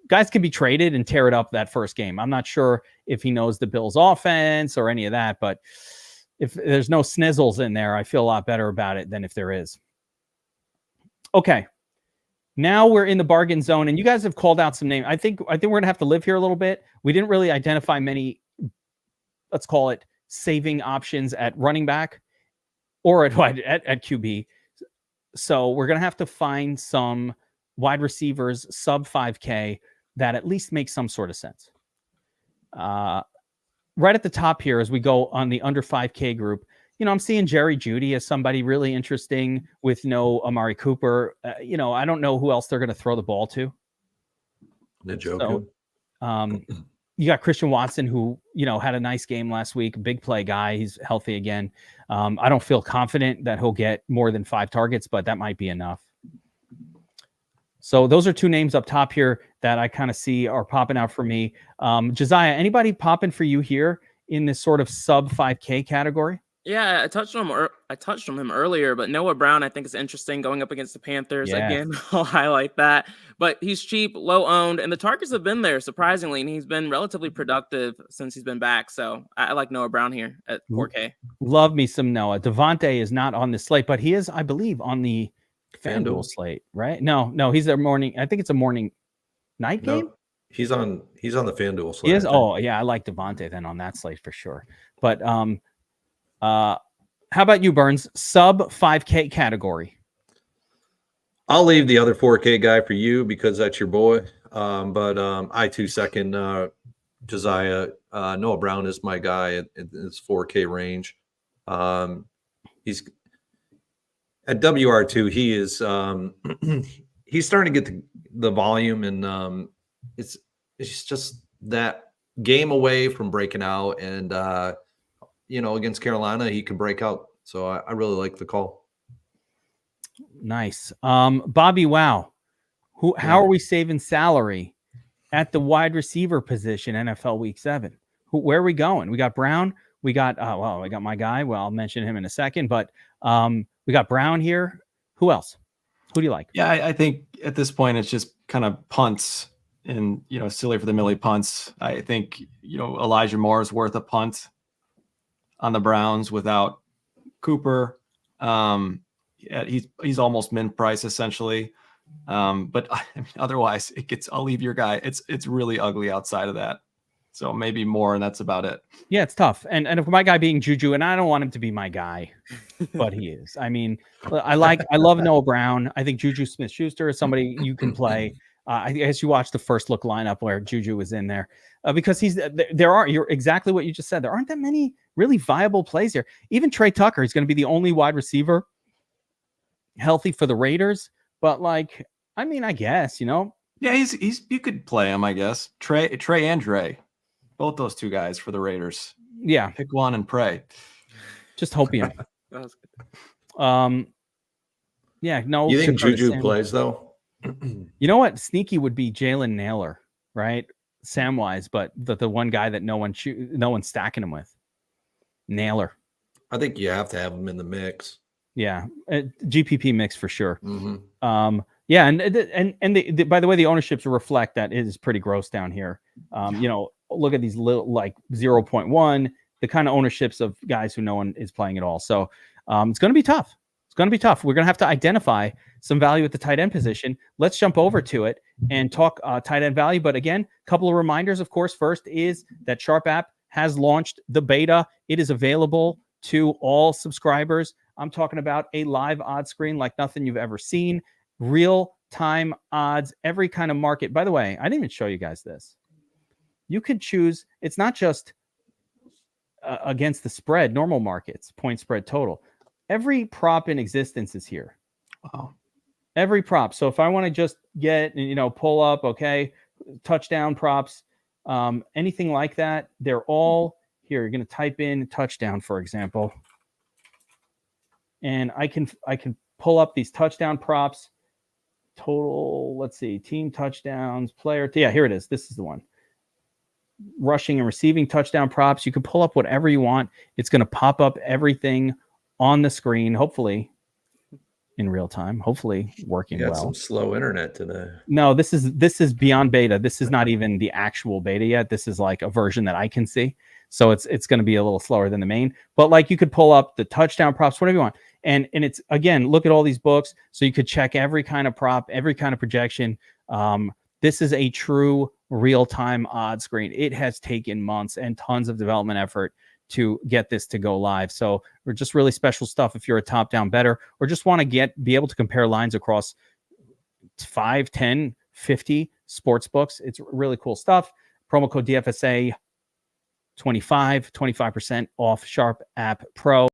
guys can be traded and tear it up that first game. I'm not sure if he knows the Bills offense or any of that, but if there's no snizzles in there, I feel a lot better about it than if there is. Okay. Now we're in the bargain zone, and you guys have called out some names. I think we're going to have to live here a little bit. We didn't really identify many, let's call it, saving options at running back or at QB. So we're going to have to find some wide receivers sub 5K that at least make some sort of sense. Right at the top here, as we go on the under 5K group, I'm seeing Jerry Jeudy as somebody really interesting with no Amari Cooper. I don't know who else they're going to throw the ball to. Njoku. So, you got Christian Watson, who, had a nice game last week, big play guy. He's healthy again. I don't feel confident that he'll get more than 5 targets, but that might be enough. So those are 2 names up top here that I kind of see are popping out for me. Josiah, anybody popping for you here in this sort of sub 5K category? Yeah, I touched on him earlier, but Noah Brown, I think, is interesting going up against the Panthers. Again, I'll highlight that. But he's cheap, low owned, and the targets have been there, surprisingly, and he's been relatively productive since he's been back. So I like Noah Brown here at 4K. Love me some Noah. Devontae is not on the slate, but he is, I believe, on the FanDuel slate, right? No, he's a morning. I think it's a morning night game. He's on the FanDuel slate. He is. Oh, yeah, I like Devontae then on that slate for sure. But how about you, Burns? Sub 5K category. I'll leave the other 4K guy for you because that's your boy. But I too second Josiah. Noah Brown is my guy at his 4K range. He's at WR2. He is he's starting to get the volume, and it's just that game away from breaking out. And against Carolina, he can break out. So I really like the call. Nice. BobbyWow. How are we saving salary at the wide receiver position, NFL Week 7? Where are we going? We got Brown. We got, I got my guy. Well, I'll mention him in a second. But we got Brown here. Who else? Who do you like? Yeah, I think at this point, it's just kind of punts and, silly for the millie punts. I think, Elijah Moore is worth a punt on the Browns without Cooper. He's almost mint price essentially. But otherwise I'll leave your guy. It's really ugly outside of that. So maybe more, and that's about it. Yeah, it's tough. And if my guy being Juju, and I don't want him to be my guy, but he is. I mean, I love Noah Brown. I think Juju Smith-Schuster is somebody you can play. I guess you watched the first look lineup where Juju was in there because you're exactly what you just said. There aren't that many really viable plays here. Even Trey Tucker is going to be the only wide receiver healthy for the Raiders. But I guess, Yeah, he's you could play him, I guess. Trey and Dre. Both those 2 guys for the Raiders. Yeah. Pick one and pray. Just hoping. Yeah, no. You think Juju plays though? You know what? Sneaky would be Jalen Naylor, right? Samwise, but the one guy that no one's stacking him with. Naylor. I think you have to have him in the mix. Yeah, GPP mix for sure. Mm-hmm. Yeah, and by the way, the ownerships reflect that it is pretty gross down here. Look at these little 0.1, the kind of ownerships of guys who no one is playing at all. So it's going to be tough. We're going to have to identify some value at the tight end position. Let's jump over to it and talk tight end value. But again, a couple of reminders, of course. First is that Sharp app has launched the beta. It is available to all subscribers. I'm talking about a live odds screen like nothing you've ever seen. Real-time odds, every kind of market. By the way, I didn't even show you guys this. You could choose, it's not just against the spread, normal markets, point spread total. Every prop in existence is here. Wow. Every prop. So if I want to just get, pull up, okay, touchdown props, anything like that, they're all here. You're going to type in touchdown, for example. And I can pull up these touchdown props. Total, let's see, team touchdowns, player. Yeah, here it is. This is the one. Rushing and receiving touchdown props. You can pull up whatever you want. It's going to pop up everything on the screen, hopefully in real time, hopefully working well. Some slow internet today. No, this is beyond beta. This is not even the actual beta yet. This is like a version that I can see. So it's going to be a little slower than the main. But like you could pull up the touchdown props, whatever you want. And it's, again, look at all these books. So you could check every kind of prop, every kind of projection. This is a true real-time odds screen. It has taken months and tons of development effort to get this to go live. So we're just really special stuff if you're a top-down bettor or just want to be able to compare lines across 5, 10, 50 sports books. It's really cool stuff. Promo code DFSA 25% off Sharp App Pro.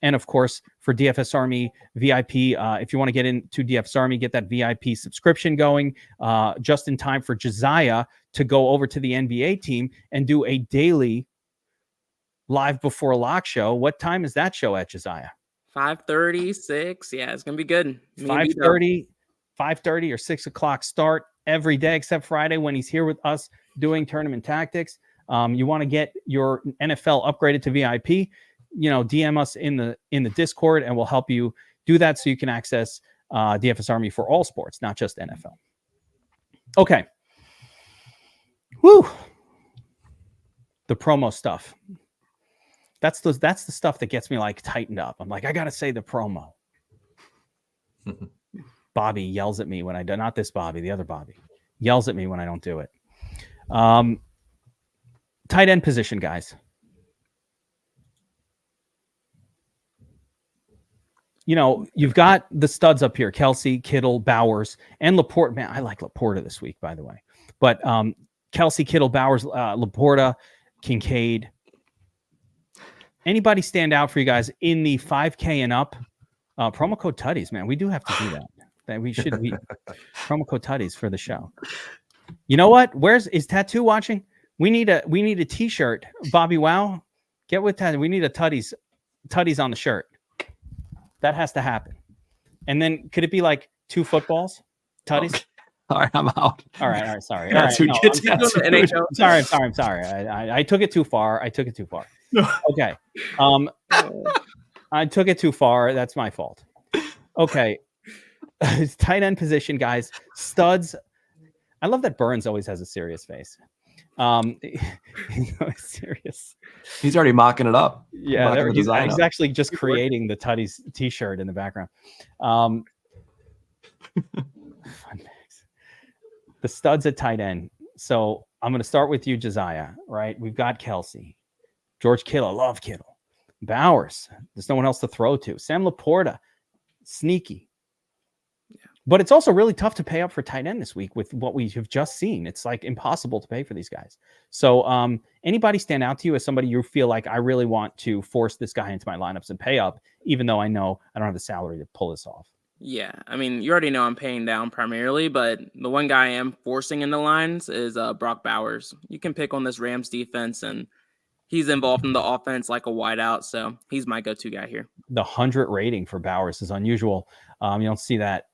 And of course, for DFS Army VIP, if you want to get into DFS Army, get that VIP subscription going just in time for Josiah to go over to the NBA team and do a daily live before lock show. What time is that show at, Josiah? 5:36. Yeah, it's gonna be good. 5:30 or 6 o'clock start every day except Friday when he's here with us doing tournament tactics. You want to get your NFL upgraded to VIP? DM us in the Discord and we'll help you do that so you can access DFS Army for all sports, not just NFL. Okay. Woo. The promo stuff. That's the stuff that gets me like tightened up. I'm like, I got to say the promo. Bobby yells at me when I do, not this Bobby, the other Bobby yells at me when I don't do it. Tight end position, guys. You've got the studs up here, Kelsey, Kittle, Bowers, and Laporta. Man, I like Laporta this week, by the way. But Kelsey, Kittle, Bowers, Laporta, Kincaid. Anybody stand out for you guys in the 5K and up? Promo code Tutties, man. We do have to do that. We promo code Tutties for the show. You know what? Is Tattoo watching? We need a t-shirt. BobbyWow, get with Tattoo. We need a Tutties on the shirt. That has to happen. And then could it be like 2 footballs? Tutties? Okay. All right, I'm out. All right, sorry. That's all who right, gets that. I'm sorry. I took it too far. Okay. I took it too far. That's my fault. Okay. Tight end position, guys. Studs. I love that Burns always has a serious face. Serious. He's already mocking it up. Yeah, he's actually just creating the Tutties t-shirt in the background. Fun bags. The studs at tight end. So I'm going to start with you, Josiah. Right? We've got Kelsey, George Kittle. I love Kittle. Bowers. There's no one else to throw to. Sam Laporta, sneaky. But it's also really tough to pay up for tight end this week with what we have just seen. It's like impossible to pay for these guys. So anybody stand out to you as somebody you feel like I really want to force this guy into my lineups and pay up, even though I know I don't have the salary to pull this off? Yeah, I mean, you already know I'm paying down primarily, but the one guy I am forcing in the lines is Brock Bowers. You can pick on this Rams defense, and he's involved in the offense like a wideout, so he's my go-to guy here. The 100 rating for Bowers is unusual. You don't see that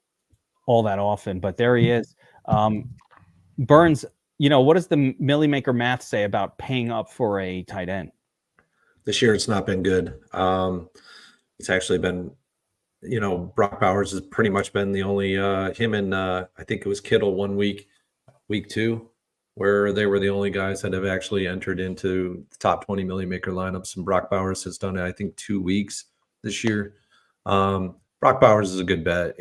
all that often, but there he is. Burns, what does the Millie Maker math say about paying up for a tight end? This year it's not been good. It's actually been, Brock Bowers has pretty much been the only him and I think it was Kittle one week 2, where they were the only guys that have actually entered into the top 20 Millie Maker lineups, and Brock Bowers has done it, I think, 2 weeks this year. Brock Bowers is a good bet.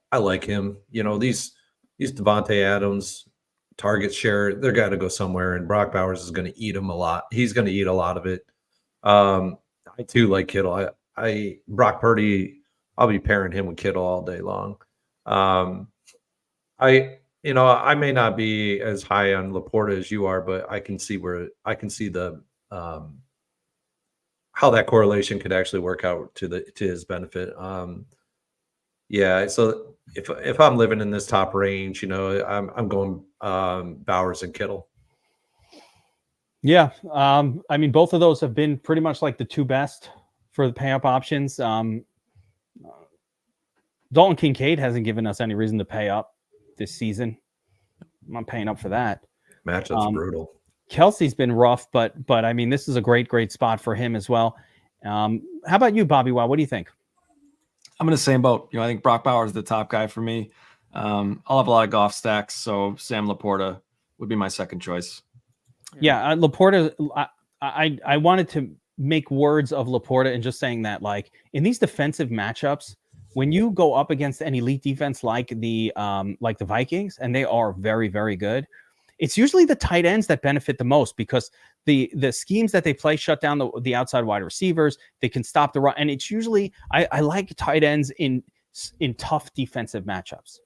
I like him. These Devontae Adams target share, they're got to go somewhere, and Brock Bowers is going to eat them a lot. He's going to eat a lot of it. I too like Kittle. Brock Purdy, I'll be pairing him with Kittle all day long. I may not be as high on Laporta as you are, but I can see the how that correlation could actually work out to his benefit. Yeah, so if I'm living in this top range, I'm going Bowers and Kittle. Yeah. I mean, both of those have been pretty much like the two best for the pay up options. Dalton Kincaid hasn't given us any reason to pay up this season. I'm not paying up for that. Matchup's brutal. Kelsey's been rough, but I mean, this is a great spot for him as well. How about you, BobbyWow? What do you think? I'm in the same boat. I think Brock Bowers is the top guy for me. I'll have a lot of golf stacks, so Sam Laporta would be my second choice. Yeah, Laporta. I wanted to make words of Laporta and just saying that, like, in these defensive matchups, when you go up against an elite defense like the Vikings, and they are very, very good, it's usually the tight ends that benefit the most because the schemes that they play shut down the outside wide receivers. They can stop the run, and it's usually I like tight ends in tough defensive matchups.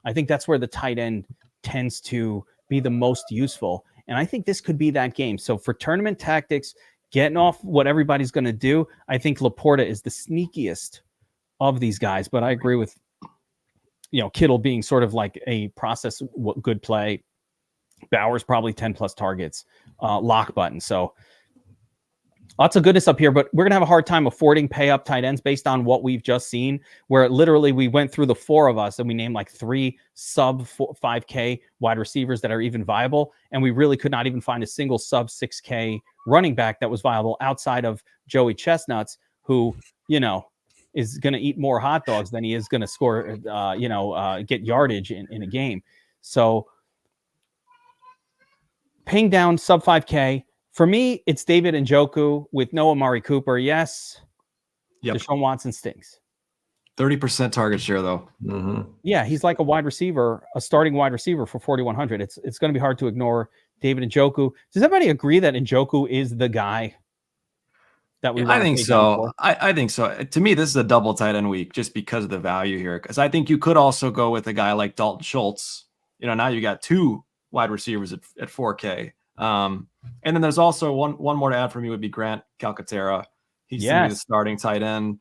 I think that's where the tight end tends to be the most useful, and I think this could be that game. So for tournament tactics, getting off what everybody's going to do, I think Laporta is the sneakiest of these guys. But I agree with Kittle being sort of like a process good play. Bowers probably 10 plus targets, lock button. So lots of goodness up here, but we're going to have a hard time affording pay up tight ends based on what we've just seen, where literally we went through the four of us and we named like 3 sub 5K wide receivers that are even viable. And we really could not even find a single sub 6K running back that was viable outside of Joey Chestnuts, who, is going to eat more hot dogs than he is going to score, get yardage in a game. So paying down sub 5K, for me, it's David Njoku with no Amari Cooper. Yes. Yep. Deshaun Watson stinks. 30% target share, though. Mm-hmm. Yeah, he's like a wide receiver, a starting wide receiver for 4,100. It's going to be hard to ignore David Njoku. Does everybody agree that Njoku is the guy that we want I think so. I think so. To me, this is a double tight end week just because of the value here. Because I think you could also go with a guy like Dalton Schultz. Now you got 2 wide receivers at 4K. And then there's also one more to add for me would be Grant Calcaterra. He's the starting tight end,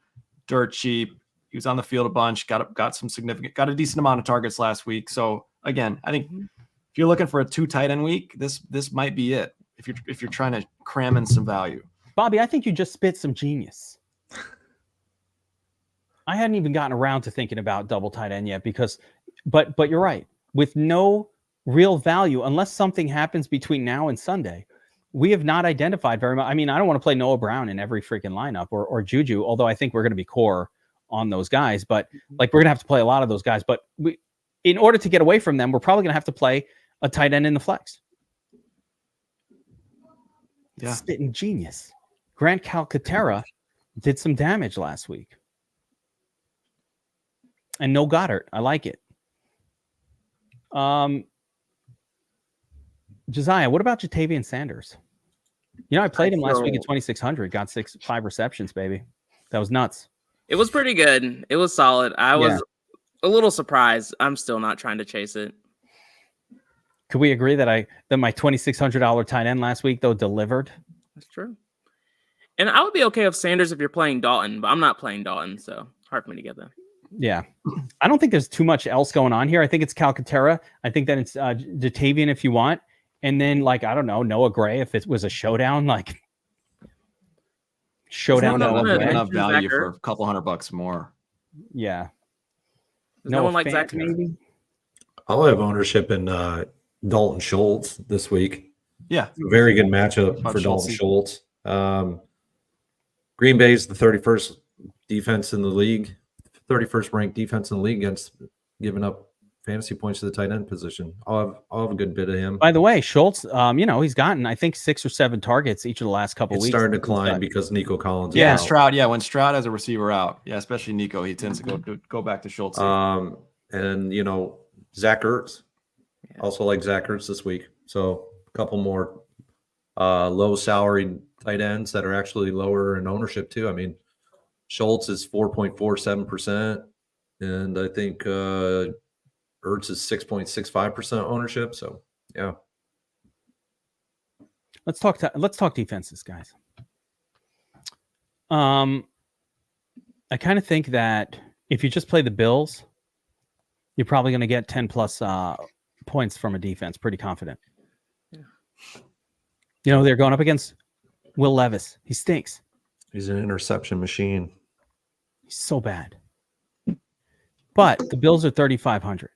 dirt cheap. He was on the field a bunch, got a decent amount of targets last week. So again, I think if you're looking for a 2 tight end week, this might be it. If you're trying to cram in some value. Bobby, I think you just spit some genius. I hadn't even gotten around to thinking about double tight end yet but you're right. With no real value, unless something happens between now and Sunday, we have not identified very much. I mean, I don't want to play Noah Brown in every freaking lineup or Juju, although I think we're going to be core on those guys. But like, we're going to have to play a lot of those guys. But in order to get away from them, we're probably going to have to play a tight end in the flex. Yeah. Spitting genius. Grant Calcaterra did some damage last week. And no Goddard. I like it. Josiah, what about Jatavian Sanders? I played him last week at 2,600. Got 5 receptions, baby. That was nuts. It was pretty good. It was solid. I was a little surprised. I'm still not trying to chase it. Could we agree that my $2,600 tight end last week, though, delivered? That's true. And I would be okay with Sanders if you're playing Dalton, but I'm not playing Dalton, so hard for me to get that. Yeah. I don't think there's too much else going on here. I think it's Calcaterra. I think that it's Jatavian if you want. And then, like, I don't know, Noah Gray, if it was a showdown, like showdown. Enough value for a couple $100 more. Yeah. No one like Zach, maybe. I'll have ownership in Dalton Schultz this week. Yeah. Very good matchup for Dalton Schultz. Green Bay's the 31st defense in the league, 31st ranked defense in the league against giving up fantasy points to the tight end position. I'll have a good bit of him. By the way, Schultz, he's gotten, I think, 6 or 7 targets each of the last couple weeks. It's starting to climb because Nico Collins. Yeah, Stroud. Yeah, when Stroud has a receiver out, especially Nico, he tends to go back to Schultz. And Zach Ertz, also like Zach Ertz this week. So a couple more low salary tight ends that are actually lower in ownership too. I mean, Schultz is 4.47%, and I think Ertz is 6.65% ownership. So yeah. Let's talk defenses, guys. I kind of think that if you just play the Bills, You're probably going to get 10 plus points from a defense. Pretty confident. Yeah. You know, they're going up against Will Levis. He stinks. He's an interception machine. He's so bad. But the Bills are 3,500.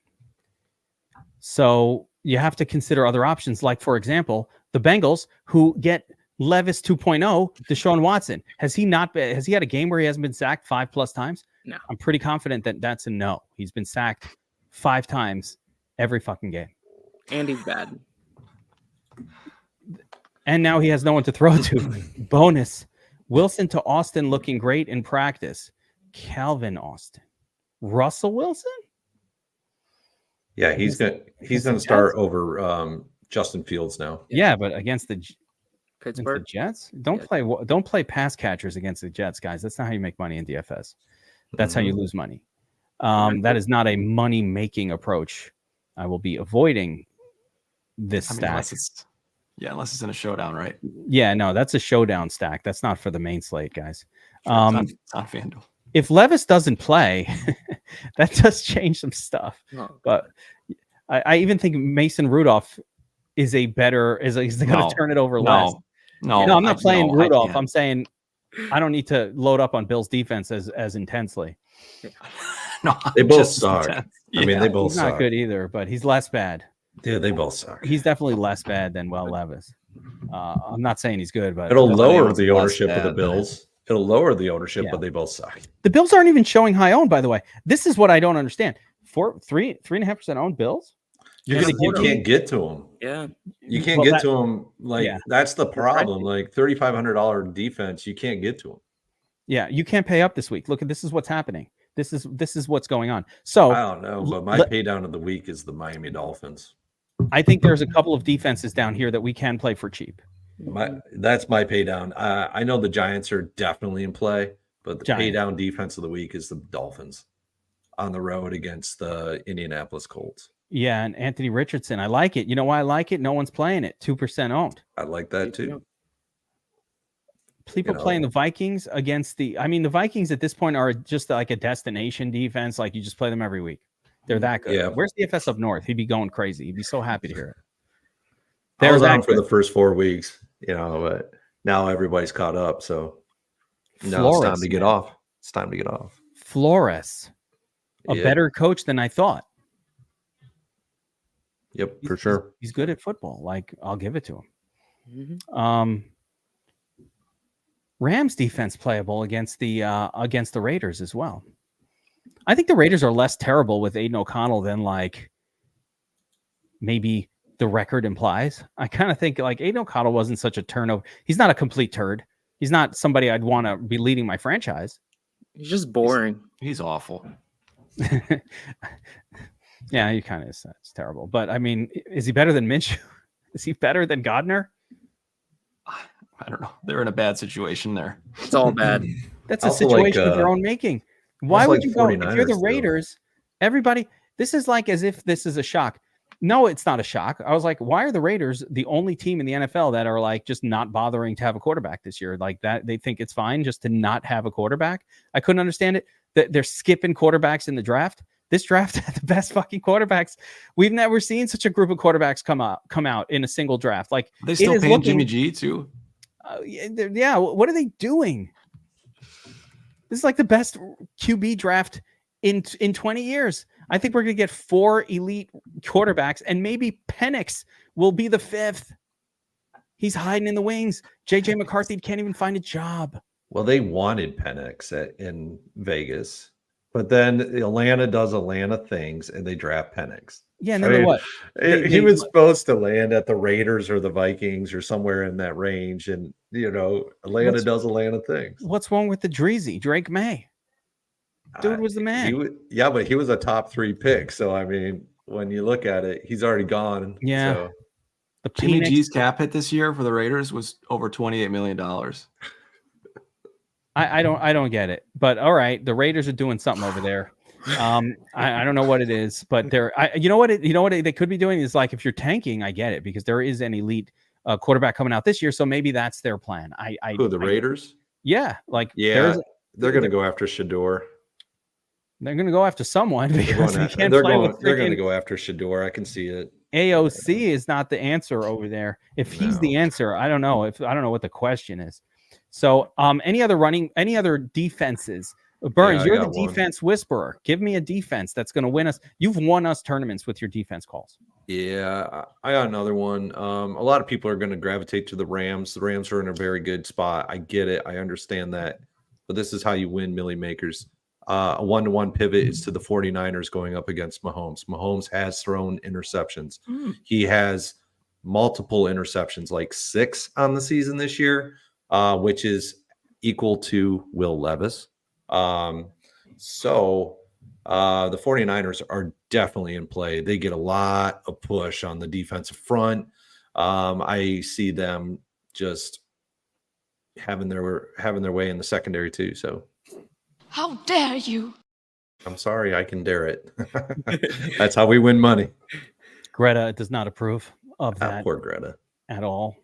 So you have to consider other options. Like, for example, the Bengals, who get Levis 2.0, Deshaun Watson. Has he had a game where he hasn't been sacked 5+ times? No. I'm pretty confident that that's a no. He's been sacked 5 times every fucking game. And he's bad. And now he has no one to throw to. Bonus. Wilson to Austin looking great in practice. Calvin Austin. Russell Wilson? Yeah, he's gonna start over Justin Fields now. Yeah, but against the Pittsburgh. Jets? Don't play pass catchers against the Jets, guys. That's not how you make money in DFS. That's how you lose money. That is not a money-making approach. I will be avoiding this stack. Unless it's in a showdown, right? Yeah, no, that's a showdown stack. That's not for the main slate, guys. Sure, it's on FanDuel. If Levis doesn't play, that does change some stuff. No. But I even think Mason Rudolph is going to turn it over less. No, I'm not playing Rudolph. I'm saying I don't need to load up on Bill's defense as intensely. No, they both suck. I mean, they both he's suck. Not good either, but he's less bad. Yeah, they both suck. He's definitely less bad than Levis. I'm not saying he's good, but it'll lower the ownership of the Bills. It'll lower the ownership, but they both suck. The Bills aren't even showing high own, by the way. This is what I don't understand. 3.5% owned Bills. You can't get to them. Yeah, you can't get to them. That's the problem. Like $3,500 defense, you can't get to them. Yeah, you can't pay up this week. Look, this is what's happening. This is what's going on. So I don't know, but my pay down of the week is the Miami Dolphins. I think there's a couple of defenses down here that we can play for cheap. That's my pay down. I know the Giants are definitely in play, but the pay down defense of the week is the Dolphins on the road against the Indianapolis Colts. Yeah, and Anthony Richardson, I like it. You know why I like it? No one's playing it. 2% owned. I like that too. People playing the Vikings against the Vikings at this point are just like a destination defense. Like you just play them every week. They're that good. Yeah. Where's DFS up north? He'd be going crazy. He'd be so happy to hear it. I was on for the first 4 weeks, but now everybody's caught up. So now it's time to get off. It's time to get off. Flores, a better coach than I thought. Yep, for sure. He's good at football. Like I'll give it to him. Mm-hmm. Rams defense playable against the Raiders as well. I think the Raiders are less terrible with Aiden O'Connell than like maybe the record implies. I kind of think like Aiden O'Connell wasn't such a turnover. He's not a complete turd. He's not somebody I'd want to be leading my franchise. He's just boring. He's awful. Yeah, he kind of is. It's terrible. But I mean, is he better than Minshew? Is he better than Godner? I don't know. They're in a bad situation there. It's all bad. That's a situation of their own making. Why would you go if you're the Raiders? Everybody, this is like as if this is a shock. No, it's not a shock. I was like, why are the Raiders the only team in the NFL that are like just not bothering to have a quarterback this year? Like that, they think it's fine just to not have a quarterback. I couldn't understand it. They're skipping quarterbacks in the draft. This draft had the best fucking quarterbacks. We've never seen such a group of quarterbacks come out in a single draft. Like they still paying Jimmy G too. Yeah. What are they doing? This is like the best QB draft in 20 years. I think we're going to get 4 elite quarterbacks, and maybe Penix will be the 5th. He's hiding in the wings. JJ McCarthy can't even find a job. Well, they wanted Penix in Vegas, but then Atlanta does Atlanta things, and they draft Penix. Yeah, and then what? He was supposed to land at the Raiders or the Vikings or somewhere in that range, and Atlanta does Atlanta things. What's wrong with the Dreezy? Drake May. Dude was the man. But he was a top 3 pick. So I mean, when you look at it, he's already gone. Yeah. So. Jimmy G's cap hit this year for the Raiders was over $28 million. I don't get it, but all right, the Raiders are doing something over there. I don't know what it is, but you know what they could be doing is like if you're tanking, I get it because there is an elite quarterback coming out this year, so maybe that's their plan. The Raiders? Yeah, they're going to go after Shador. They're going to go after someone because They're they can't going play with to go after Shador. I can see it. AOC is not the answer over there. If he's the answer, I don't know. I don't know what the question is. So, any other defenses? Burns, Yeah, you're the defense whisperer. Give me a defense that's going to win us. You've won us tournaments with your defense calls. Yeah, I got another one. A lot of people are going to gravitate to the Rams. The Rams are in a very good spot. I get it. I understand that. But this is how you win Millie Makers. A 1-to-1 pivot is to the 49ers going up against Mahomes. Mahomes has thrown interceptions. He has multiple interceptions, like 6 on the season this year, which is equal to Will Levis. So the 49ers are definitely in play. They get a lot of push on the defensive front. I see them just having their way in the secondary too. So how dare you? I'm sorry, I can dare it. That's how we win money. Greta does not approve of that. Poor Greta at all.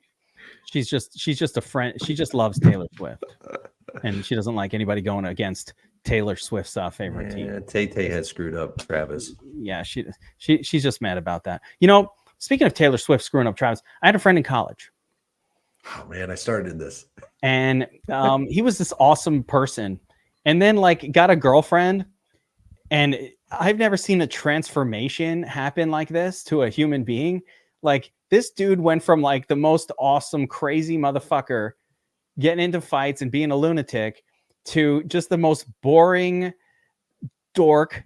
She's just a friend. She just loves Taylor Swift, and she doesn't like anybody going against Taylor Swift's favorite team. Tay has screwed up Travis. Yeah, she's just mad about that. Speaking of Taylor Swift screwing up Travis, I had a friend in college. Oh man, I started this, and he was this awesome person, and then got a girlfriend, and I've never seen a transformation happen like this to a human being. This dude went from the most awesome, crazy motherfucker getting into fights and being a lunatic to just the most boring dork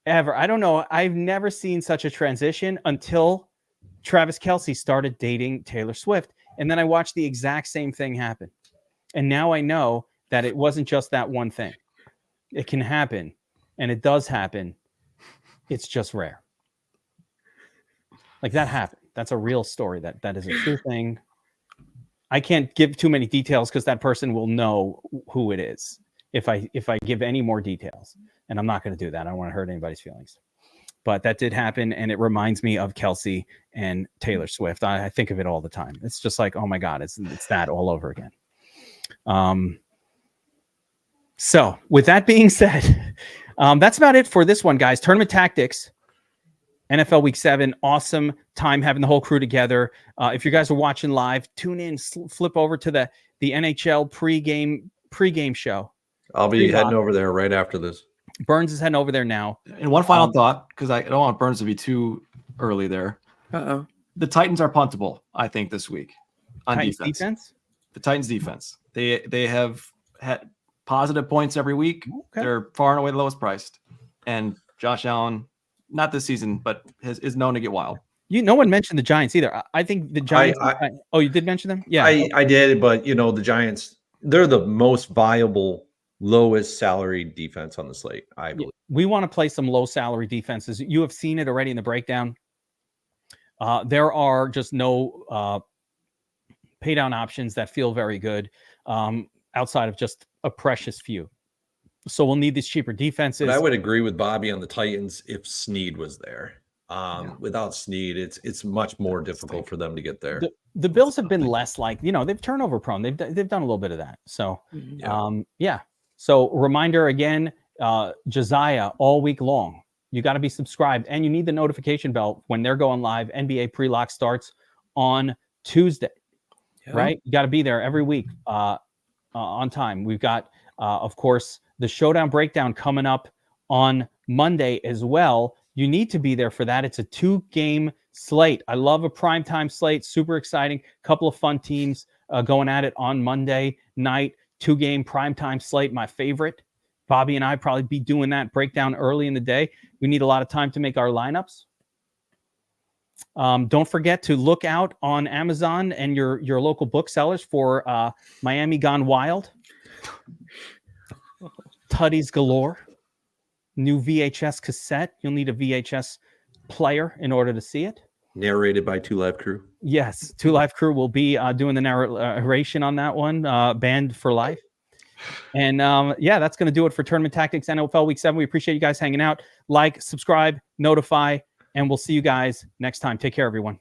ever. I don't know. I've never seen such a transition until Travis Kelce started dating Taylor Swift. And then I watched the exact same thing happen. And now I know that it wasn't just that one thing. It can happen. And it does happen. It's just rare. That happened. That's a real story. That is a true thing. I can't give too many details because that person will know who it is if I give any more details. And I'm not going to do that. I don't want to hurt anybody's feelings. But that did happen, and it reminds me of Kelce and Taylor Swift. I think of it all the time. It's just oh my God, it's that all over again. So with that being said, that's about it for this one, guys. Tournament tactics. NFL Week 7, awesome time having the whole crew together. If you guys are watching live, tune in, flip over to the NHL pregame show. I'll be heading over there right after this. Burns is heading over there now. And one final thought, because I don't want Burns to be too early there. Uh-oh. The Titans are puntable, I think, this week on Titans defense. The Titans defense. They have had positive points every week. Okay. They're far and away the lowest priced. And Josh Allen, not this season, but is known to get wild. No one mentioned the Giants either. I think the Giants. You did mention them? Yeah, I did, but the Giants, they're the most viable, lowest salary defense on the slate, I believe. We want to play some low salary defenses. You have seen it already in the breakdown. There are just no pay down options that feel very good outside of just a precious few. So we'll need these cheaper defenses. But I would agree with Bobby on the Titans if Snead was there. Without Snead, it's much more difficult for them to get there. The Bills have been less they've turnover prone. They've done a little bit of that. So So reminder again, Josiah all week long. You got to be subscribed, and you need the notification bell when they're going live. NBA pre-lock starts on Tuesday, right? You got to be there every week on time. We've got, of course, the Showdown Breakdown coming up on Monday as well. You need to be there for that. It's a 2-game slate. I love a primetime slate. Super exciting. Couple of fun teams going at it on Monday night. 2-game primetime slate, my favorite. Bobby and I probably be doing that breakdown early in the day. We need a lot of time to make our lineups. Don't forget to look out on Amazon and your local booksellers for Miami Gone Wild. Tutties galore. New VHS cassette. You'll need a VHS player in order to see it. Narrated by Two Live Crew. Yes, Two Live Crew will be doing the narration on that one. Banned for life. And that's going to do it for Tournament Tactics NFL Week 7. We appreciate you guys hanging out. Like, subscribe, notify, and we'll see you guys next time. Take care, everyone.